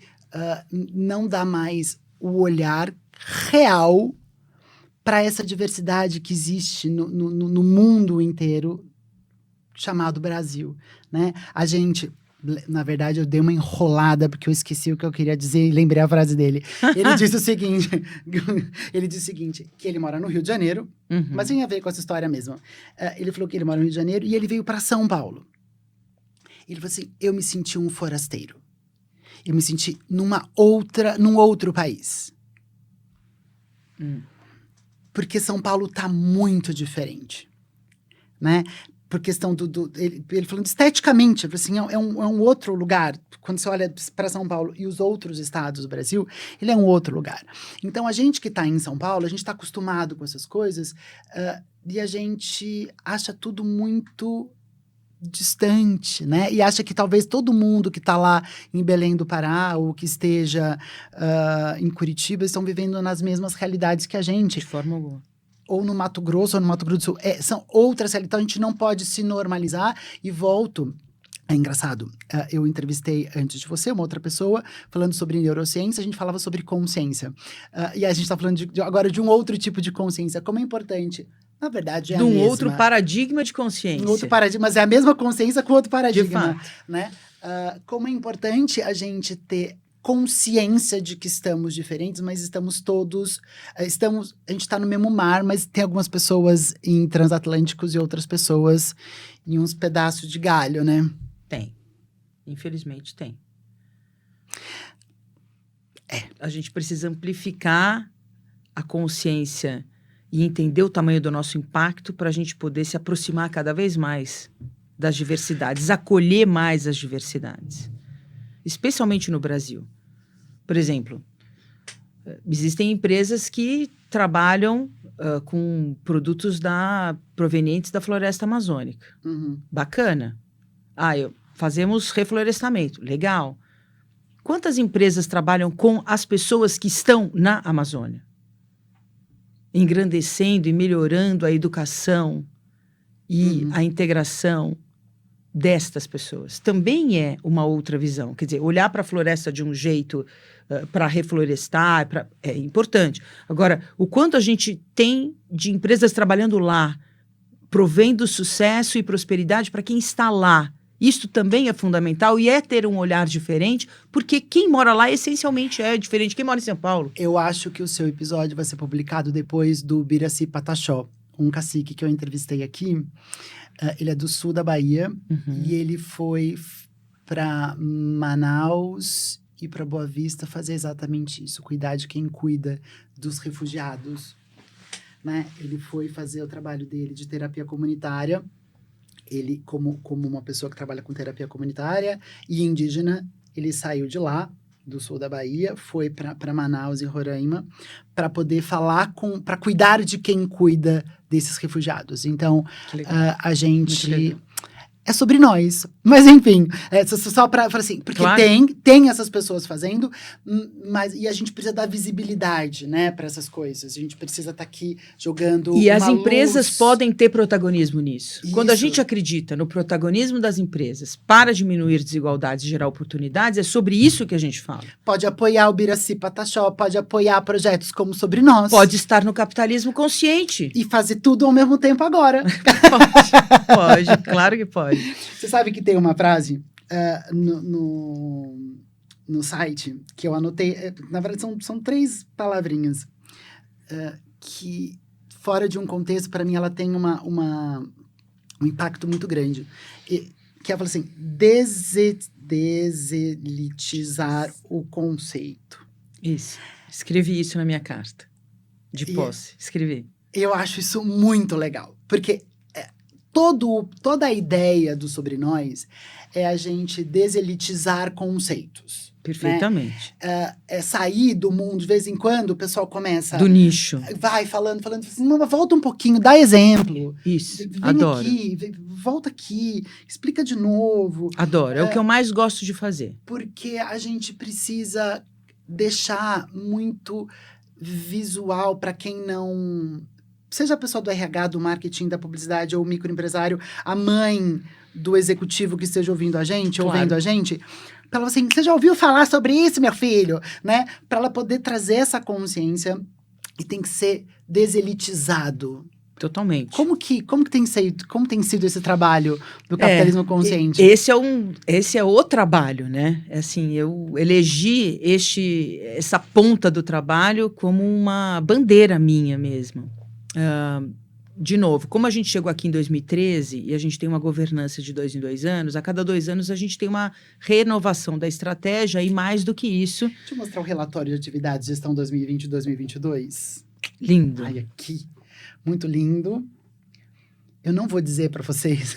não dá mais o olhar real para essa diversidade que existe no mundo inteiro, chamado Brasil, né? A gente... Na verdade, eu dei uma enrolada porque eu esqueci o que eu queria dizer e lembrei a frase dele. Ele disse o seguinte, que ele mora no Rio de Janeiro, mas tem a ver com essa história mesmo. Ele falou que ele mora no Rio de Janeiro e ele veio para São Paulo. Ele falou assim, eu me senti um forasteiro. Eu me senti num outro país. Porque São Paulo tá muito diferente, né? Por questão ele falando esteticamente, assim, é um outro lugar. Quando você olha para São Paulo e os outros estados do Brasil, ele é um outro lugar. Então, a gente que está em São Paulo, a gente está acostumado com essas coisas e a gente acha tudo muito distante, né? E acha que talvez todo mundo que está lá em Belém do Pará ou que esteja em Curitiba estão vivendo nas mesmas realidades que a gente. De forma alguma. Ou no Mato Grosso ou no Mato Grosso do Sul. São outras realidades. Então, a gente não pode se normalizar. E volto. É engraçado, eu entrevistei antes de você uma outra pessoa falando sobre neurociência, a gente falava sobre consciência. E a gente está falando agora de um outro tipo de consciência. Como é importante, na verdade, é a De um mesma. outro paradigma de consciência. Um outro paradigma, mas é a mesma consciência com outro paradigma. De fato. Né? Como é importante a gente ter consciência de que estamos diferentes, mas estamos todos... a gente está no mesmo mar, mas tem algumas pessoas em transatlânticos e outras pessoas em uns pedaços de galho, né? Tem. Infelizmente tem. A gente precisa amplificar a consciência e entender o tamanho do nosso impacto para a gente poder se aproximar cada vez mais das diversidades, acolher mais as diversidades. Especialmente no Brasil. Por exemplo, existem empresas que trabalham com produtos provenientes da floresta amazônica. Uhum. Bacana. Fazemos reflorestamento. Legal. Quantas empresas trabalham com as pessoas que estão na Amazônia? Engrandecendo e melhorando a educação e a integração destas pessoas. Também é uma outra visão. Quer dizer, olhar para a floresta de um jeito para reflorestar é importante. Agora, o quanto a gente tem de empresas trabalhando lá, provendo sucesso e prosperidade para quem está lá. Isto também é fundamental e é ter um olhar diferente, porque quem mora lá essencialmente é diferente de quem mora em São Paulo. Eu acho que o seu episódio vai ser publicado depois do Biraci Pataxó, um cacique que eu entrevistei aqui. Ele é do sul da Bahia e ele foi para Manaus e para Boa Vista fazer exatamente isso, cuidar de quem cuida dos refugiados. Né? Ele foi fazer o trabalho dele de terapia comunitária. Ele, como uma pessoa que trabalha com terapia comunitária e indígena, ele saiu de lá, do sul da Bahia, foi para Manaus e Roraima, para poder falar para cuidar de quem cuida desses refugiados. Então, a gente... É sobre nós. Mas, enfim, só para falar assim, porque claro. tem essas pessoas fazendo, e a gente precisa dar visibilidade, né, para essas coisas. A gente precisa estar aqui jogando E as uma empresas luz. podem ter protagonismo nisso. Isso. Quando a gente acredita no protagonismo das empresas para diminuir desigualdades e gerar oportunidades, é sobre isso que a gente fala. Pode apoiar o Biraci Pataxó, pode apoiar projetos como Sobre Nós. Pode estar no capitalismo consciente. E fazer tudo ao mesmo tempo agora. Pode, claro que pode. Você sabe que tem uma frase no site que eu anotei. Na verdade, são 3 palavrinhas que, fora de um contexto, para mim, ela tem um impacto muito grande. Que ela fala assim, deselitizar o conceito. Isso. Escrevi isso na minha carta de posse. Escrevi. Eu acho isso muito legal, porque toda a ideia do Sobre Nós é a gente deselitizar conceitos. Perfeitamente. Né? É sair do mundo, de vez em quando, o pessoal começa... Do nicho. Vai falando assim, não, volta um pouquinho, dá exemplo. Isso, vem adoro. Aqui, volta aqui, explica de novo. Adoro, é o que eu mais gosto de fazer. Porque a gente precisa deixar muito visual para quem não... Seja a pessoa do RH, do marketing, da publicidade ou o microempresário, a mãe do executivo que esteja ouvindo a gente, claro. ou vendo a gente, para ela assim, você já ouviu falar sobre isso, meu filho? Né? Para ela poder trazer essa consciência e tem que ser deselitizado. Totalmente. Como tem sido esse trabalho do capitalismo consciente? Esse é o trabalho, né? Assim, eu elegi essa ponta do trabalho como uma bandeira minha mesmo. De novo, como a gente chegou aqui em 2013 e a gente tem uma governança de 2 em 2 anos, a cada 2 anos a gente tem uma renovação da estratégia e mais do que isso... Deixa eu mostrar o relatório de atividades gestão 2020 e 2022. Lindo. Ai, aqui. Muito lindo. Eu não vou dizer para vocês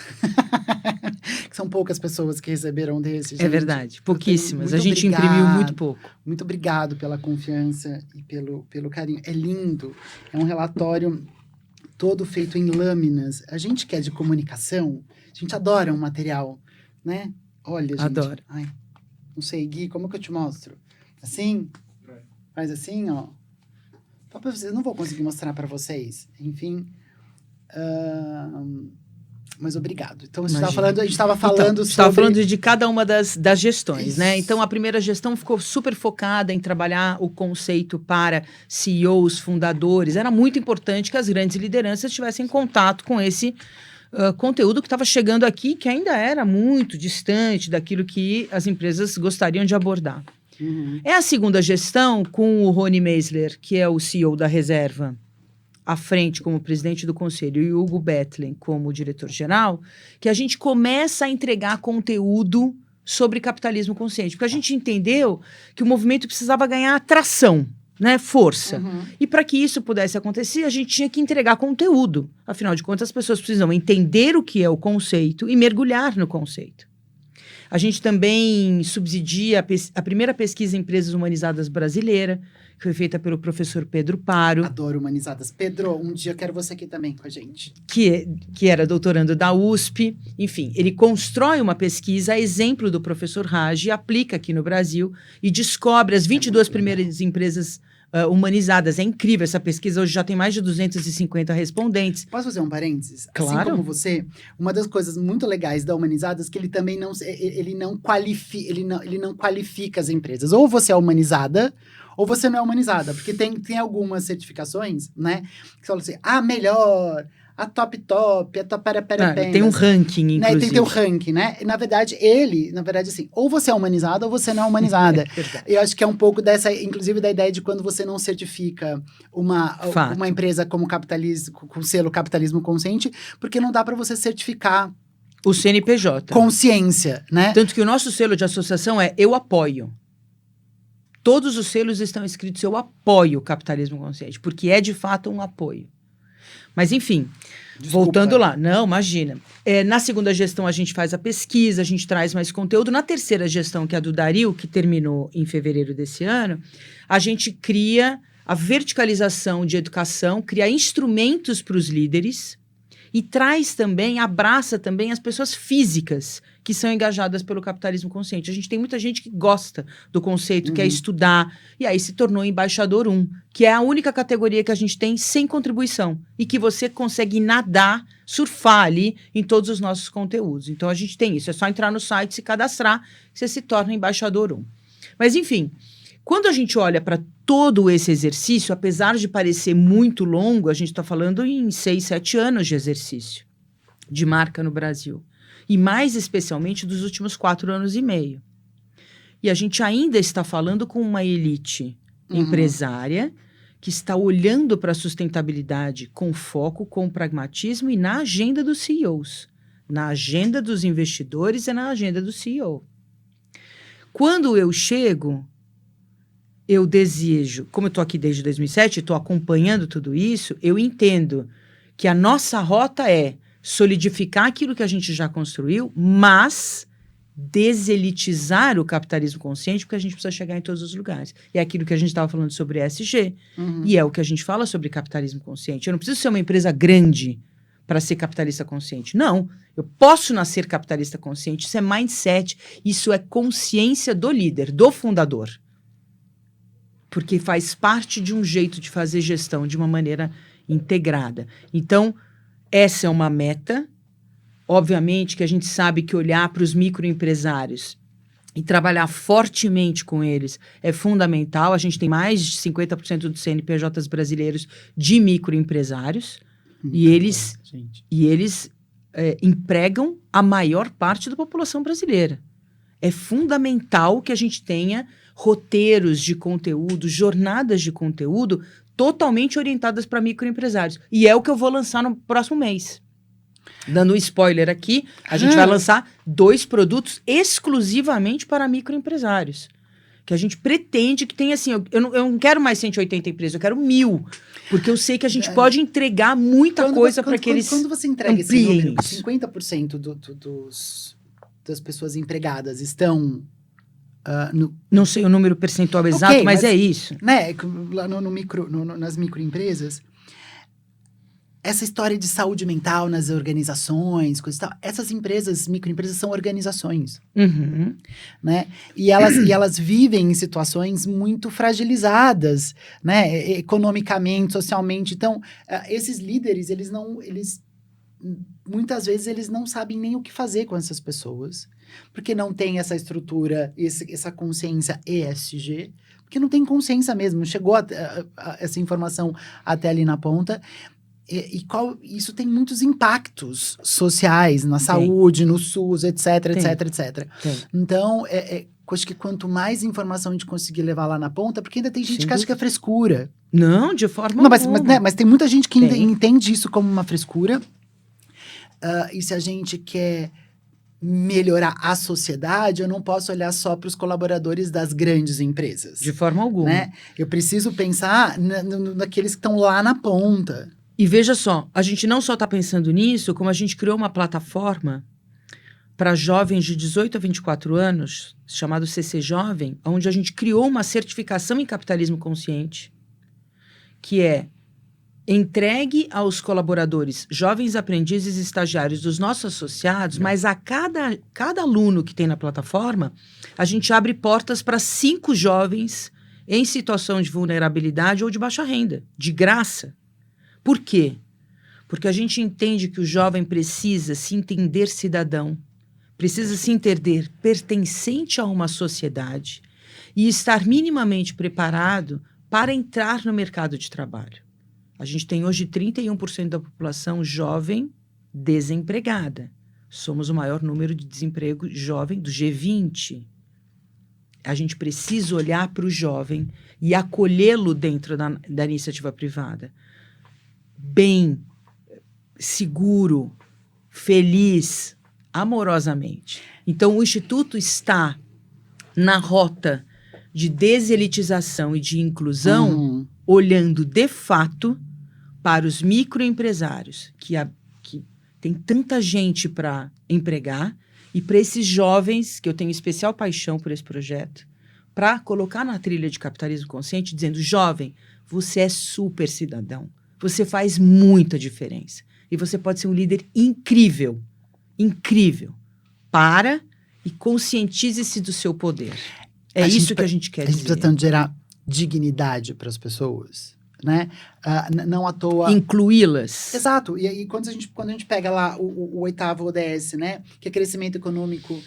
que são poucas pessoas que receberam desse. Gente. É verdade, pouquíssimas. A gente obrigado, imprimiu muito pouco. Muito obrigado pela confiança e pelo carinho. É lindo. É um relatório todo feito em lâminas. A gente que é de comunicação, a gente adora um material, né? Olha, gente. Adoro. Ai, não sei, Gui, como que eu te mostro? Assim? Faz assim, ó. Só pra vocês, não vou conseguir mostrar para vocês. Enfim. Mas obrigado. Então, a gente estava falando sobre... Estava falando de cada uma das gestões, Isso. né? Então, a primeira gestão ficou super focada em trabalhar o conceito para CEOs, fundadores. Era muito importante que as grandes lideranças tivessem contato com esse conteúdo que estava chegando aqui, que ainda era muito distante daquilo que as empresas gostariam de abordar. É a segunda gestão com o Rony Meisler, que é o CEO da Reserva, à frente como presidente do conselho, e o Hugo Bethlen como diretor-geral, que a gente começa a entregar conteúdo sobre capitalismo consciente. Porque a gente entendeu que o movimento precisava ganhar atração, né, força. E para que isso pudesse acontecer, a gente tinha que entregar conteúdo. Afinal de contas, as pessoas precisam entender o que é o conceito e mergulhar no conceito. A gente também subsidia a primeira pesquisa em empresas humanizadas brasileira, que foi feita pelo professor Pedro Paro. Adoro humanizadas. Pedro, um dia eu quero você aqui também com a gente. Que era doutorando da USP. Enfim, ele constrói uma pesquisa a exemplo do professor Raj, aplica aqui no Brasil e descobre as 22 primeiras empresas humanizadas. É incrível essa pesquisa, hoje já tem mais de 250 respondentes. Posso fazer um parênteses? Claro. Assim como você, uma das coisas muito legais da Humanizadas é que ele também não qualifica as empresas. Ou você é humanizada, ou você não é humanizada. Porque tem algumas certificações, né? Que falam assim, a melhor, a top, a top, tem um ranking, né? inclusive. Tem um ranking, né? E, na verdade, assim, ou você é humanizada ou você não é humanizada. Eu acho que é um pouco dessa, inclusive, da ideia de quando você não certifica uma empresa como capitalismo, com selo capitalismo consciente, porque não dá para você certificar o CNPJ. Consciência, né? Tanto que o nosso selo de associação é eu apoio. Todos os selos estão escritos eu apoio o capitalismo consciente, porque é de fato um apoio. Mas, enfim, voltando lá. Não, imagina. Na segunda gestão, a gente faz a pesquisa, a gente traz mais conteúdo. Na terceira gestão, que é a do Dario, que terminou em fevereiro desse ano, a gente cria a verticalização de educação, cria instrumentos para os líderes e abraça também as pessoas físicas que são engajadas pelo capitalismo consciente. A gente tem muita gente que gosta do conceito, quer estudar, e aí se tornou embaixador 1, que é a única categoria que a gente tem sem contribuição, e que você consegue nadar, surfar ali em todos os nossos conteúdos. Então a gente tem isso, é só entrar no site, se cadastrar, você se torna embaixador 1. Mas enfim, quando a gente olha para todo esse exercício, apesar de parecer muito longo, a gente está falando em 6, 7 anos de exercício de marca no Brasil. E mais especialmente dos últimos 4 anos e meio. E a gente ainda está falando com uma elite empresária que está olhando para a sustentabilidade com foco, com pragmatismo e na agenda dos CEOs, na agenda dos investidores e na agenda do CEO. Quando eu chego, eu desejo, como eu estou aqui desde 2007, estou acompanhando tudo isso, eu entendo que a nossa rota é solidificar aquilo que a gente já construiu, mas deselitizar o capitalismo consciente, porque a gente precisa chegar em todos os lugares. E é aquilo que a gente estava falando sobre ESG, e é o que a gente fala sobre capitalismo consciente. Eu não preciso ser uma empresa grande para ser capitalista consciente. Não, eu posso nascer capitalista consciente. Isso é mindset, isso é consciência do líder, do fundador. Porque faz parte de um jeito de fazer gestão de uma maneira integrada. Então, essa é uma meta. Obviamente que a gente sabe que olhar para os microempresários e trabalhar fortemente com eles é fundamental. A gente tem mais de 50% dos CNPJs brasileiros de microempresários e eles empregam a maior parte da população brasileira. É fundamental que a gente tenha roteiros de conteúdo, jornadas de conteúdo totalmente orientadas para microempresários. E é o que eu vou lançar no próximo mês. Dando um spoiler aqui, a gente vai lançar 2 produtos exclusivamente para microempresários. Que a gente pretende que tenha assim, eu não quero mais 180 empresas, eu quero 1000. Porque eu sei que a gente pode entregar muita coisa para que eles Quando você entrega esse número, isso. 50% das pessoas empregadas estão... Não sei o número percentual exato, mas é isso. Né, lá nas microempresas, essa história de saúde mental nas organizações, coisa e tal, essas empresas, microempresas, são organizações, Uhum. né? E elas vivem em situações muito fragilizadas, né? Economicamente, socialmente. Então, esses líderes, muitas vezes eles não sabem nem o que fazer com essas pessoas, porque não tem essa estrutura, essa consciência ESG, porque não tem consciência mesmo, não chegou essa informação até ali na ponta. Isso tem muitos impactos sociais na saúde, no SUS, etc, etc, etc. Então, acho que quanto mais informação a gente conseguir levar lá na ponta, porque ainda tem gente que acha que é frescura. Não, de forma Não, alguma. mas tem muita gente que entende isso como uma frescura. E se a gente quer melhorar a sociedade, eu não posso olhar só para os colaboradores das grandes empresas. De forma alguma. Né? Eu preciso pensar naqueles que estão lá na ponta. E veja só, a gente não só está pensando nisso, como a gente criou uma plataforma para jovens de 18 a 24 anos, chamado CC Jovem, onde a gente criou uma certificação em capitalismo consciente, que é entregue aos colaboradores, jovens aprendizes e estagiários dos nossos associados, mas a cada aluno que tem na plataforma, a gente abre portas para 5 jovens em situação de vulnerabilidade ou de baixa renda, de graça. Por quê? Porque a gente entende que o jovem precisa se entender cidadão, precisa se entender pertencente a uma sociedade e estar minimamente preparado para entrar no mercado de trabalho. A gente tem hoje 31% da população jovem desempregada. Somos o maior número de desemprego jovem do G20. A gente precisa olhar para o jovem e acolhê-lo dentro da iniciativa privada. Bem, seguro, feliz, amorosamente. Então, o Instituto está na rota de deselitização e de inclusão, olhando de fato para os microempresários, que tem tanta gente para empregar, e para esses jovens, que eu tenho especial paixão por esse projeto, para colocar na trilha de capitalismo consciente, dizendo: jovem, você é super cidadão. Você faz muita diferença. E você pode ser um líder incrível. Incrível. Para e conscientize-se do seu poder. É isso que a gente quer dizer. A gente precisa tanto gerar dignidade para as pessoas, né? Não à toa... Incluí-las. Exato. E aí, quando a gente pega lá o 8º ODS, né? Que é crescimento econômico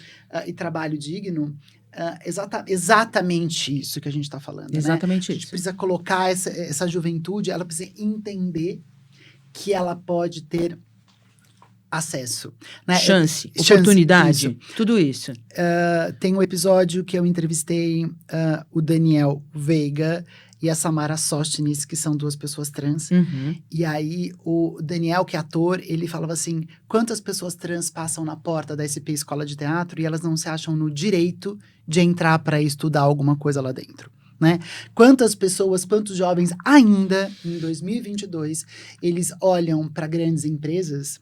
e trabalho digno... exatamente isso que a gente está falando. Exatamente isso. A gente precisa colocar essa juventude, ela precisa entender que ela pode ter acesso. Né? Chance, oportunidade, tudo isso. Tem um episódio que eu entrevistei o Daniel Veiga e a Samara Sostnes, que são 2 pessoas trans. E aí, o Daniel, que é ator, ele falava assim: quantas pessoas trans passam na porta da SP Escola de Teatro e elas não se acham no direito de entrar para estudar alguma coisa lá dentro? Né? Quantos jovens ainda, em 2022, eles olham para grandes empresas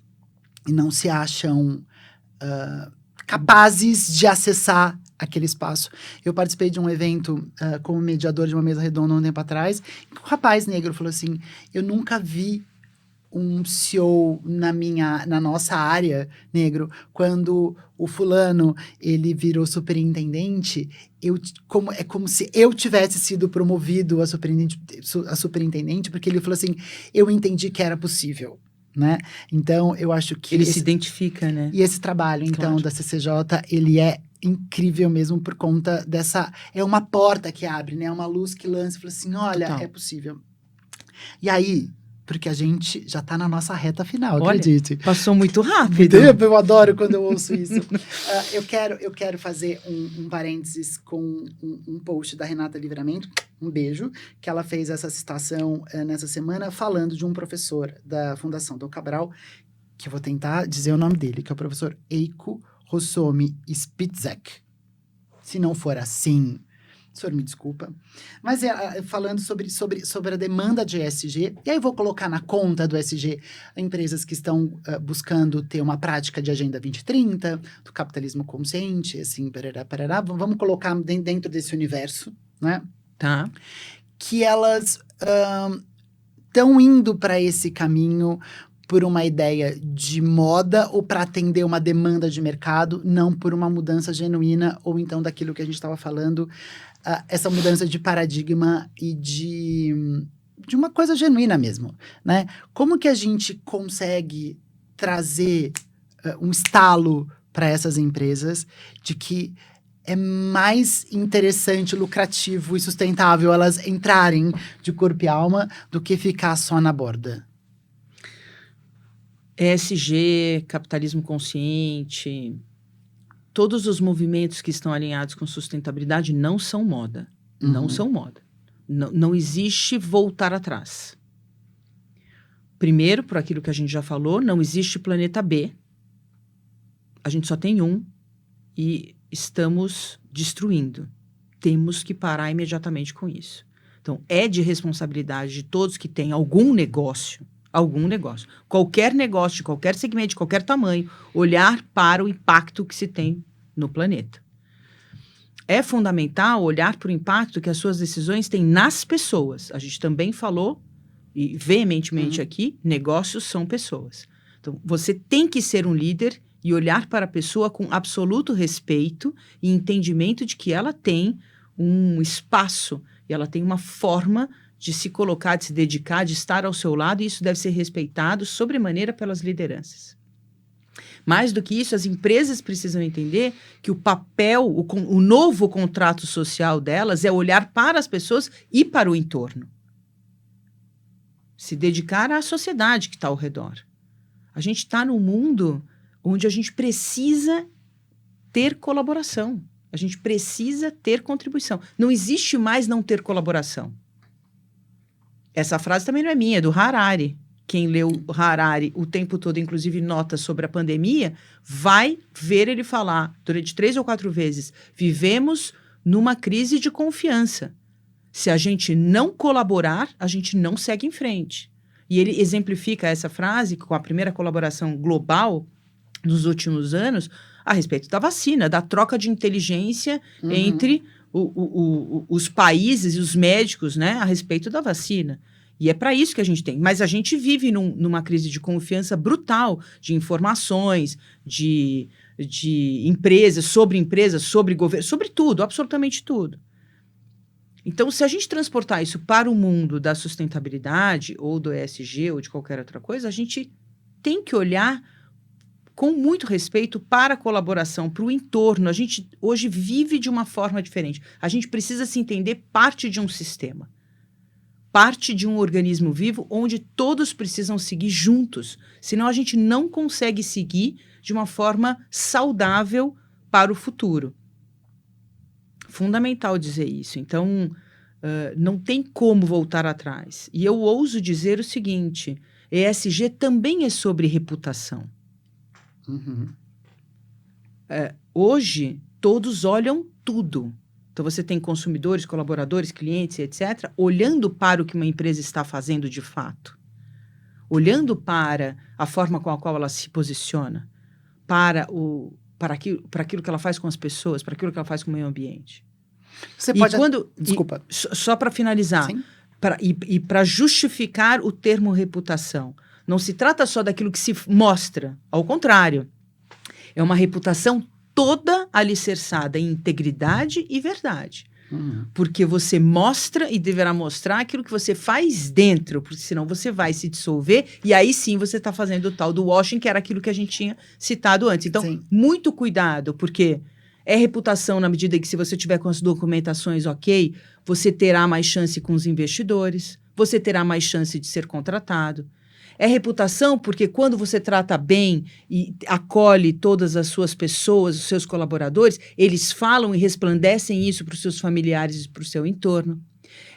e não se acham capazes de acessar aquele espaço. Eu participei de um evento como mediador de uma mesa redonda um tempo atrás, e um rapaz negro falou assim: eu nunca vi um CEO na nossa área negro, quando o fulano ele virou superintendente, é como se eu tivesse sido promovido a superintendente, porque ele falou assim: eu entendi que era possível. Né? Então, eu acho que... Ele se identifica, né? E esse trabalho, então, da CCJ, ele é incrível mesmo por conta dessa... É uma porta que abre, né? É uma luz que lança e fala assim: olha, é possível. E aí... Porque a gente já está na nossa reta final, acredite. Passou muito rápido. Eu adoro quando eu ouço isso. Eu quero fazer um parênteses com um post da Renata Livramento, um beijo, que ela fez essa citação nessa semana, falando de um professor da Fundação Dom Cabral, que eu vou tentar dizer o nome dele, que é o professor Eiko Rossomi Spitzek. Se não for assim... O senhor me desculpa. Mas falando sobre a demanda de ESG, e aí eu vou colocar na conta do ESG empresas que estão buscando ter uma prática de Agenda 2030, do capitalismo consciente, assim, parará. Vamos colocar dentro desse universo, né? Tá. Que elas estão indo para esse caminho por uma ideia de moda ou para atender uma demanda de mercado, não por uma mudança genuína ou então daquilo que a gente estava falando, essa mudança de paradigma e de uma coisa genuína mesmo, né? Como que a gente consegue trazer um estalo para essas empresas de que é mais interessante, lucrativo e sustentável elas entrarem de corpo e alma do que ficar só na borda? ESG, capitalismo consciente, todos os movimentos que estão alinhados com sustentabilidade não são moda. Não são moda. Não existe voltar atrás. Primeiro, por aquilo que a gente já falou, não existe planeta B. A gente só tem um e estamos destruindo. Temos que parar imediatamente com isso. Então, é de responsabilidade de todos que têm algum negócio, qualquer negócio, de qualquer segmento, de qualquer tamanho, olhar para o impacto que se tem no planeta. É fundamental olhar para o impacto que as suas decisões têm nas pessoas. A gente também falou, e veementemente aqui, negócios são pessoas. Então, você tem que ser um líder e olhar para a pessoa com absoluto respeito e entendimento de que ela tem um espaço e ela tem uma forma de se colocar, de se dedicar, de estar ao seu lado, e isso deve ser respeitado sobremaneira pelas lideranças. Mais do que isso, as empresas precisam entender que o papel, o novo contrato social delas é olhar para as pessoas e para o entorno. Se dedicar à sociedade que está ao redor. A gente está num mundo onde a gente precisa ter colaboração. A gente precisa ter contribuição. Não existe mais não ter colaboração. Essa frase também não é minha, é do Harari. Quem leu Harari o tempo todo, inclusive notas sobre a pandemia, vai ver ele falar durante 3 ou 4 vezes. Vivemos numa crise de confiança. Se a gente não colaborar, a gente não segue em frente. E ele exemplifica essa frase com a primeira colaboração global nos últimos anos a respeito da vacina, da troca de inteligência entre os países e os médicos, né, a respeito da vacina. E é para isso que a gente tem. Mas a gente vive numa crise de confiança brutal, de informações, de empresas, sobre governo, sobre tudo, absolutamente tudo. Então, se a gente transportar isso para o mundo da sustentabilidade, ou do ESG, ou de qualquer outra coisa, a gente tem que olhar com muito respeito para a colaboração, para o entorno. A gente hoje vive de uma forma diferente. A gente precisa se entender parte de um sistema, parte de um organismo vivo onde todos precisam seguir juntos. Senão a gente não consegue seguir de uma forma saudável para o futuro. Fundamental dizer isso. Então, não tem como voltar atrás. E eu ouso dizer o seguinte, ESG também é sobre reputação. Hoje, todos olham tudo. Então, você tem consumidores, colaboradores, clientes, etc., olhando para o que uma empresa está fazendo de fato. Olhando para a forma com a qual ela se posiciona, para aquilo que ela faz com as pessoas, para aquilo que ela faz com o meio ambiente. Você pode... Desculpa. Só para finalizar. Sim. Para justificar o termo reputação. Não se trata só daquilo que se mostra. Ao contrário. É uma reputação toda alicerçada em integridade e verdade. Porque você mostra e deverá mostrar aquilo que você faz dentro, porque senão você vai se dissolver e aí sim você está fazendo o tal do washing, que era aquilo que a gente tinha citado antes. Então, sim, muito cuidado, porque é reputação na medida que se você tiver com as documentações ok, você terá mais chance com os investidores, você terá mais chance de ser contratado. É reputação porque quando você trata bem e acolhe todas as suas pessoas, os seus colaboradores, eles falam e resplandecem isso para os seus familiares e para o seu entorno.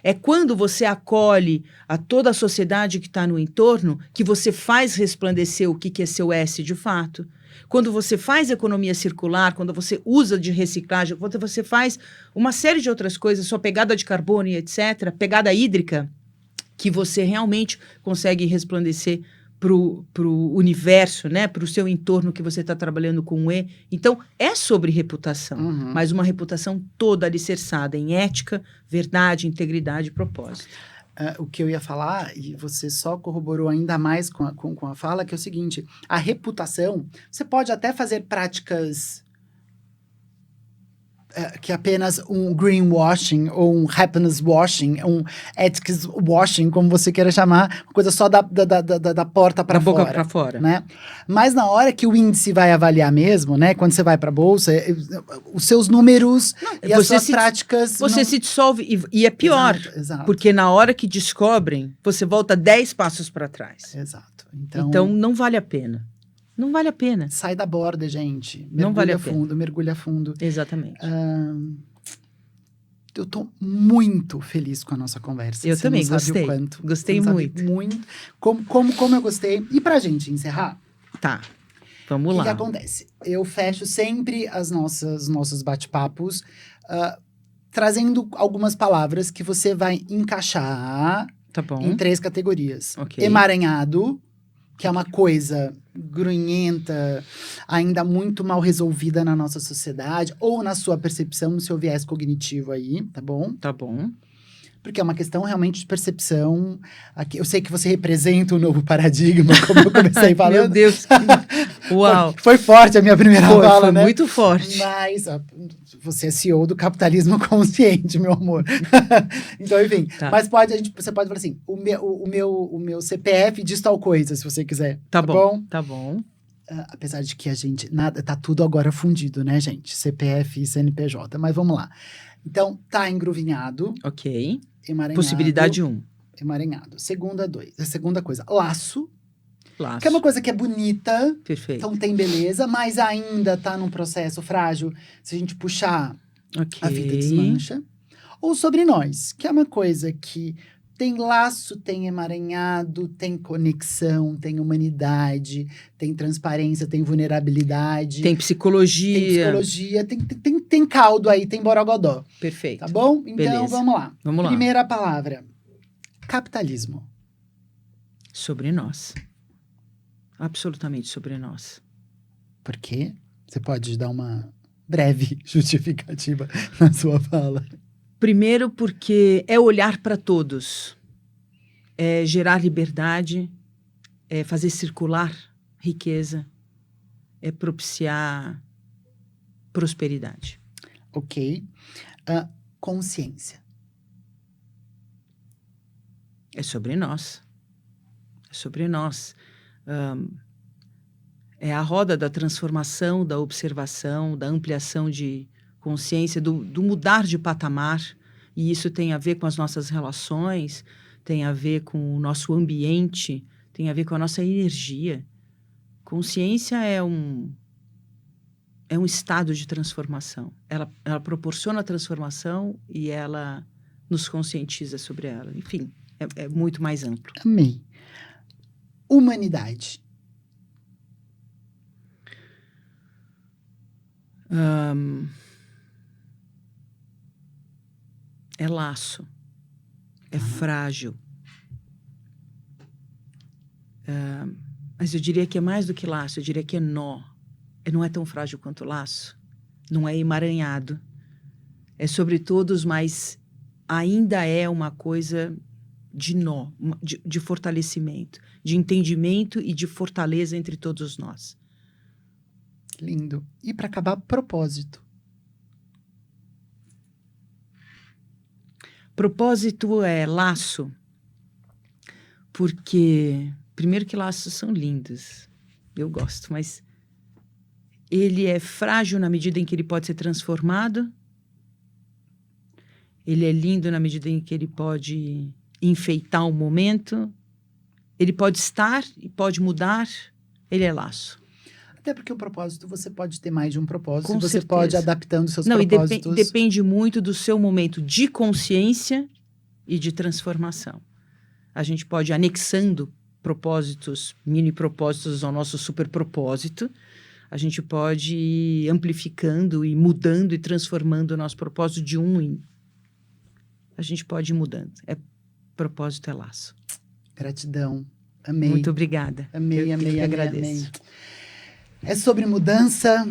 É quando você acolhe a toda a sociedade que está no entorno que você faz resplandecer o que é seu S de fato. Quando você faz economia circular, quando você usa de reciclagem, quando você faz uma série de outras coisas, sua pegada de carbono e etc., pegada hídrica, que você realmente consegue resplandecer para o universo, né? Para o seu entorno que você está trabalhando com o E. Então, é sobre reputação, mas uma reputação toda alicerçada em ética, verdade, integridade e propósito. o que eu ia falar, e você só corroborou ainda mais com a fala, que é o seguinte, a reputação, você pode até fazer práticas que apenas um greenwashing, ou um happiness washing, um ethics washing, como você queira chamar, uma coisa só da porta para fora. Da boca para fora. Né? Mas na hora que o índice vai avaliar mesmo, né? Quando você vai para a bolsa, os seus números e as suas práticas... Você se dissolve, e é pior, exato. Porque na hora que descobrem, você volta 10 passos para trás. Exato. Então não vale a pena. Não vale a pena. Sai da borda, gente. Mergulha não vale a fundo, pena. Mergulha fundo. Exatamente. Eu tô muito feliz com a nossa conversa. Eu Você também não sabe gostei. O quanto. Gostei Você não muito. Sabe muito. Como eu gostei. E pra gente encerrar... Tá. Vamos lá. O que acontece? Eu fecho sempre nossos bate-papos trazendo algumas palavras que você vai encaixar tá bom. em 3 categorias. Okay. Emaranhado, que é uma coisa grunhenta, ainda muito mal resolvida na nossa sociedade, ou na sua percepção, no seu viés cognitivo aí, tá bom? Tá bom. Porque é uma questão realmente de percepção. Aqui, eu sei que você representa um novo paradigma, como eu comecei falando. Meu Deus, uau! Foi forte a minha primeira fala, foi né? Muito forte. Mas você é CEO do capitalismo consciente, meu amor. Então, enfim. Tá. Mas você pode falar assim, o meu CPF diz tal coisa, se você quiser. Tá bom? Tá bom. Apesar de que a gente... tá tudo agora fundido, né, gente? CPF e CNPJ. Mas vamos lá. Então, tá engruvinhado. Ok. Emaranhado. Possibilidade 1. Emaranhado. Segunda coisa, laço. Laço. Que é uma coisa que é bonita. Perfeito. Então tem beleza, mas ainda tá num processo frágil. Se a gente puxar, a vida desmancha. Ou sobre nós, que é uma coisa que tem laço, tem emaranhado, tem conexão, tem humanidade, tem transparência, tem vulnerabilidade. Tem psicologia. Tem caldo aí, tem borogodó. Perfeito. Tá bom? Então, beleza. vamos lá. Vamos lá. Primeira palavra. Capitalismo. Sobre nós. Absolutamente sobre nós. Por quê? Você pode dar uma breve justificativa na sua fala. Primeiro porque é olhar para todos. É gerar liberdade. É fazer circular riqueza. É propiciar prosperidade. Ok. Consciência. É sobre nós. É sobre nós. É a roda da transformação, da observação, da ampliação de consciência, do mudar de patamar. E isso tem a ver com as nossas relações, tem a ver com o nosso ambiente, tem a ver com a nossa energia. Consciência é um estado de transformação. Ela proporciona a transformação e ela nos conscientiza sobre ela. Enfim, é muito mais amplo. Amei. Humanidade. É laço. É frágil. Mas eu diria que é mais do que laço, eu diria que é nó. Não é tão frágil quanto laço. Não é emaranhado. É sobre todos, mas ainda é uma coisa de nó, de fortalecimento, de entendimento e de fortaleza entre todos nós. Lindo. E para acabar, propósito. Propósito é laço, porque, primeiro que laços são lindos, eu gosto, mas ele é frágil na medida em que ele pode ser transformado, ele é lindo na medida em que ele pode enfeitar um momento, ele pode estar e pode mudar, ele é laço. Até porque o propósito, você pode ter mais de um propósito. Com você certeza. pode ir adaptando seus Não, propósitos. E depende muito do seu momento de consciência e de transformação. A gente pode ir anexando propósitos, mini propósitos ao nosso super propósito. A gente pode ir amplificando e mudando e transformando o nosso propósito de um em... A gente pode ir mudando. Propósito é laço. Gratidão. Amei. Muito obrigada. Amei. Agradeço. É sobre mudança,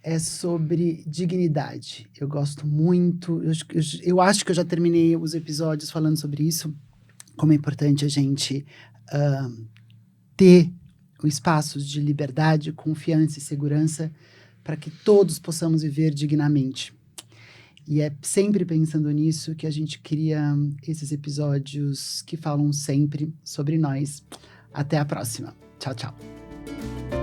é sobre dignidade. Eu gosto muito. Eu acho que eu já terminei os episódios falando sobre isso. como é importante a gente ter espaços de liberdade, confiança e segurança para que todos possamos viver dignamente. E é sempre pensando nisso que a gente cria esses episódios que falam sempre sobre nós. Até a próxima. Tchau, tchau.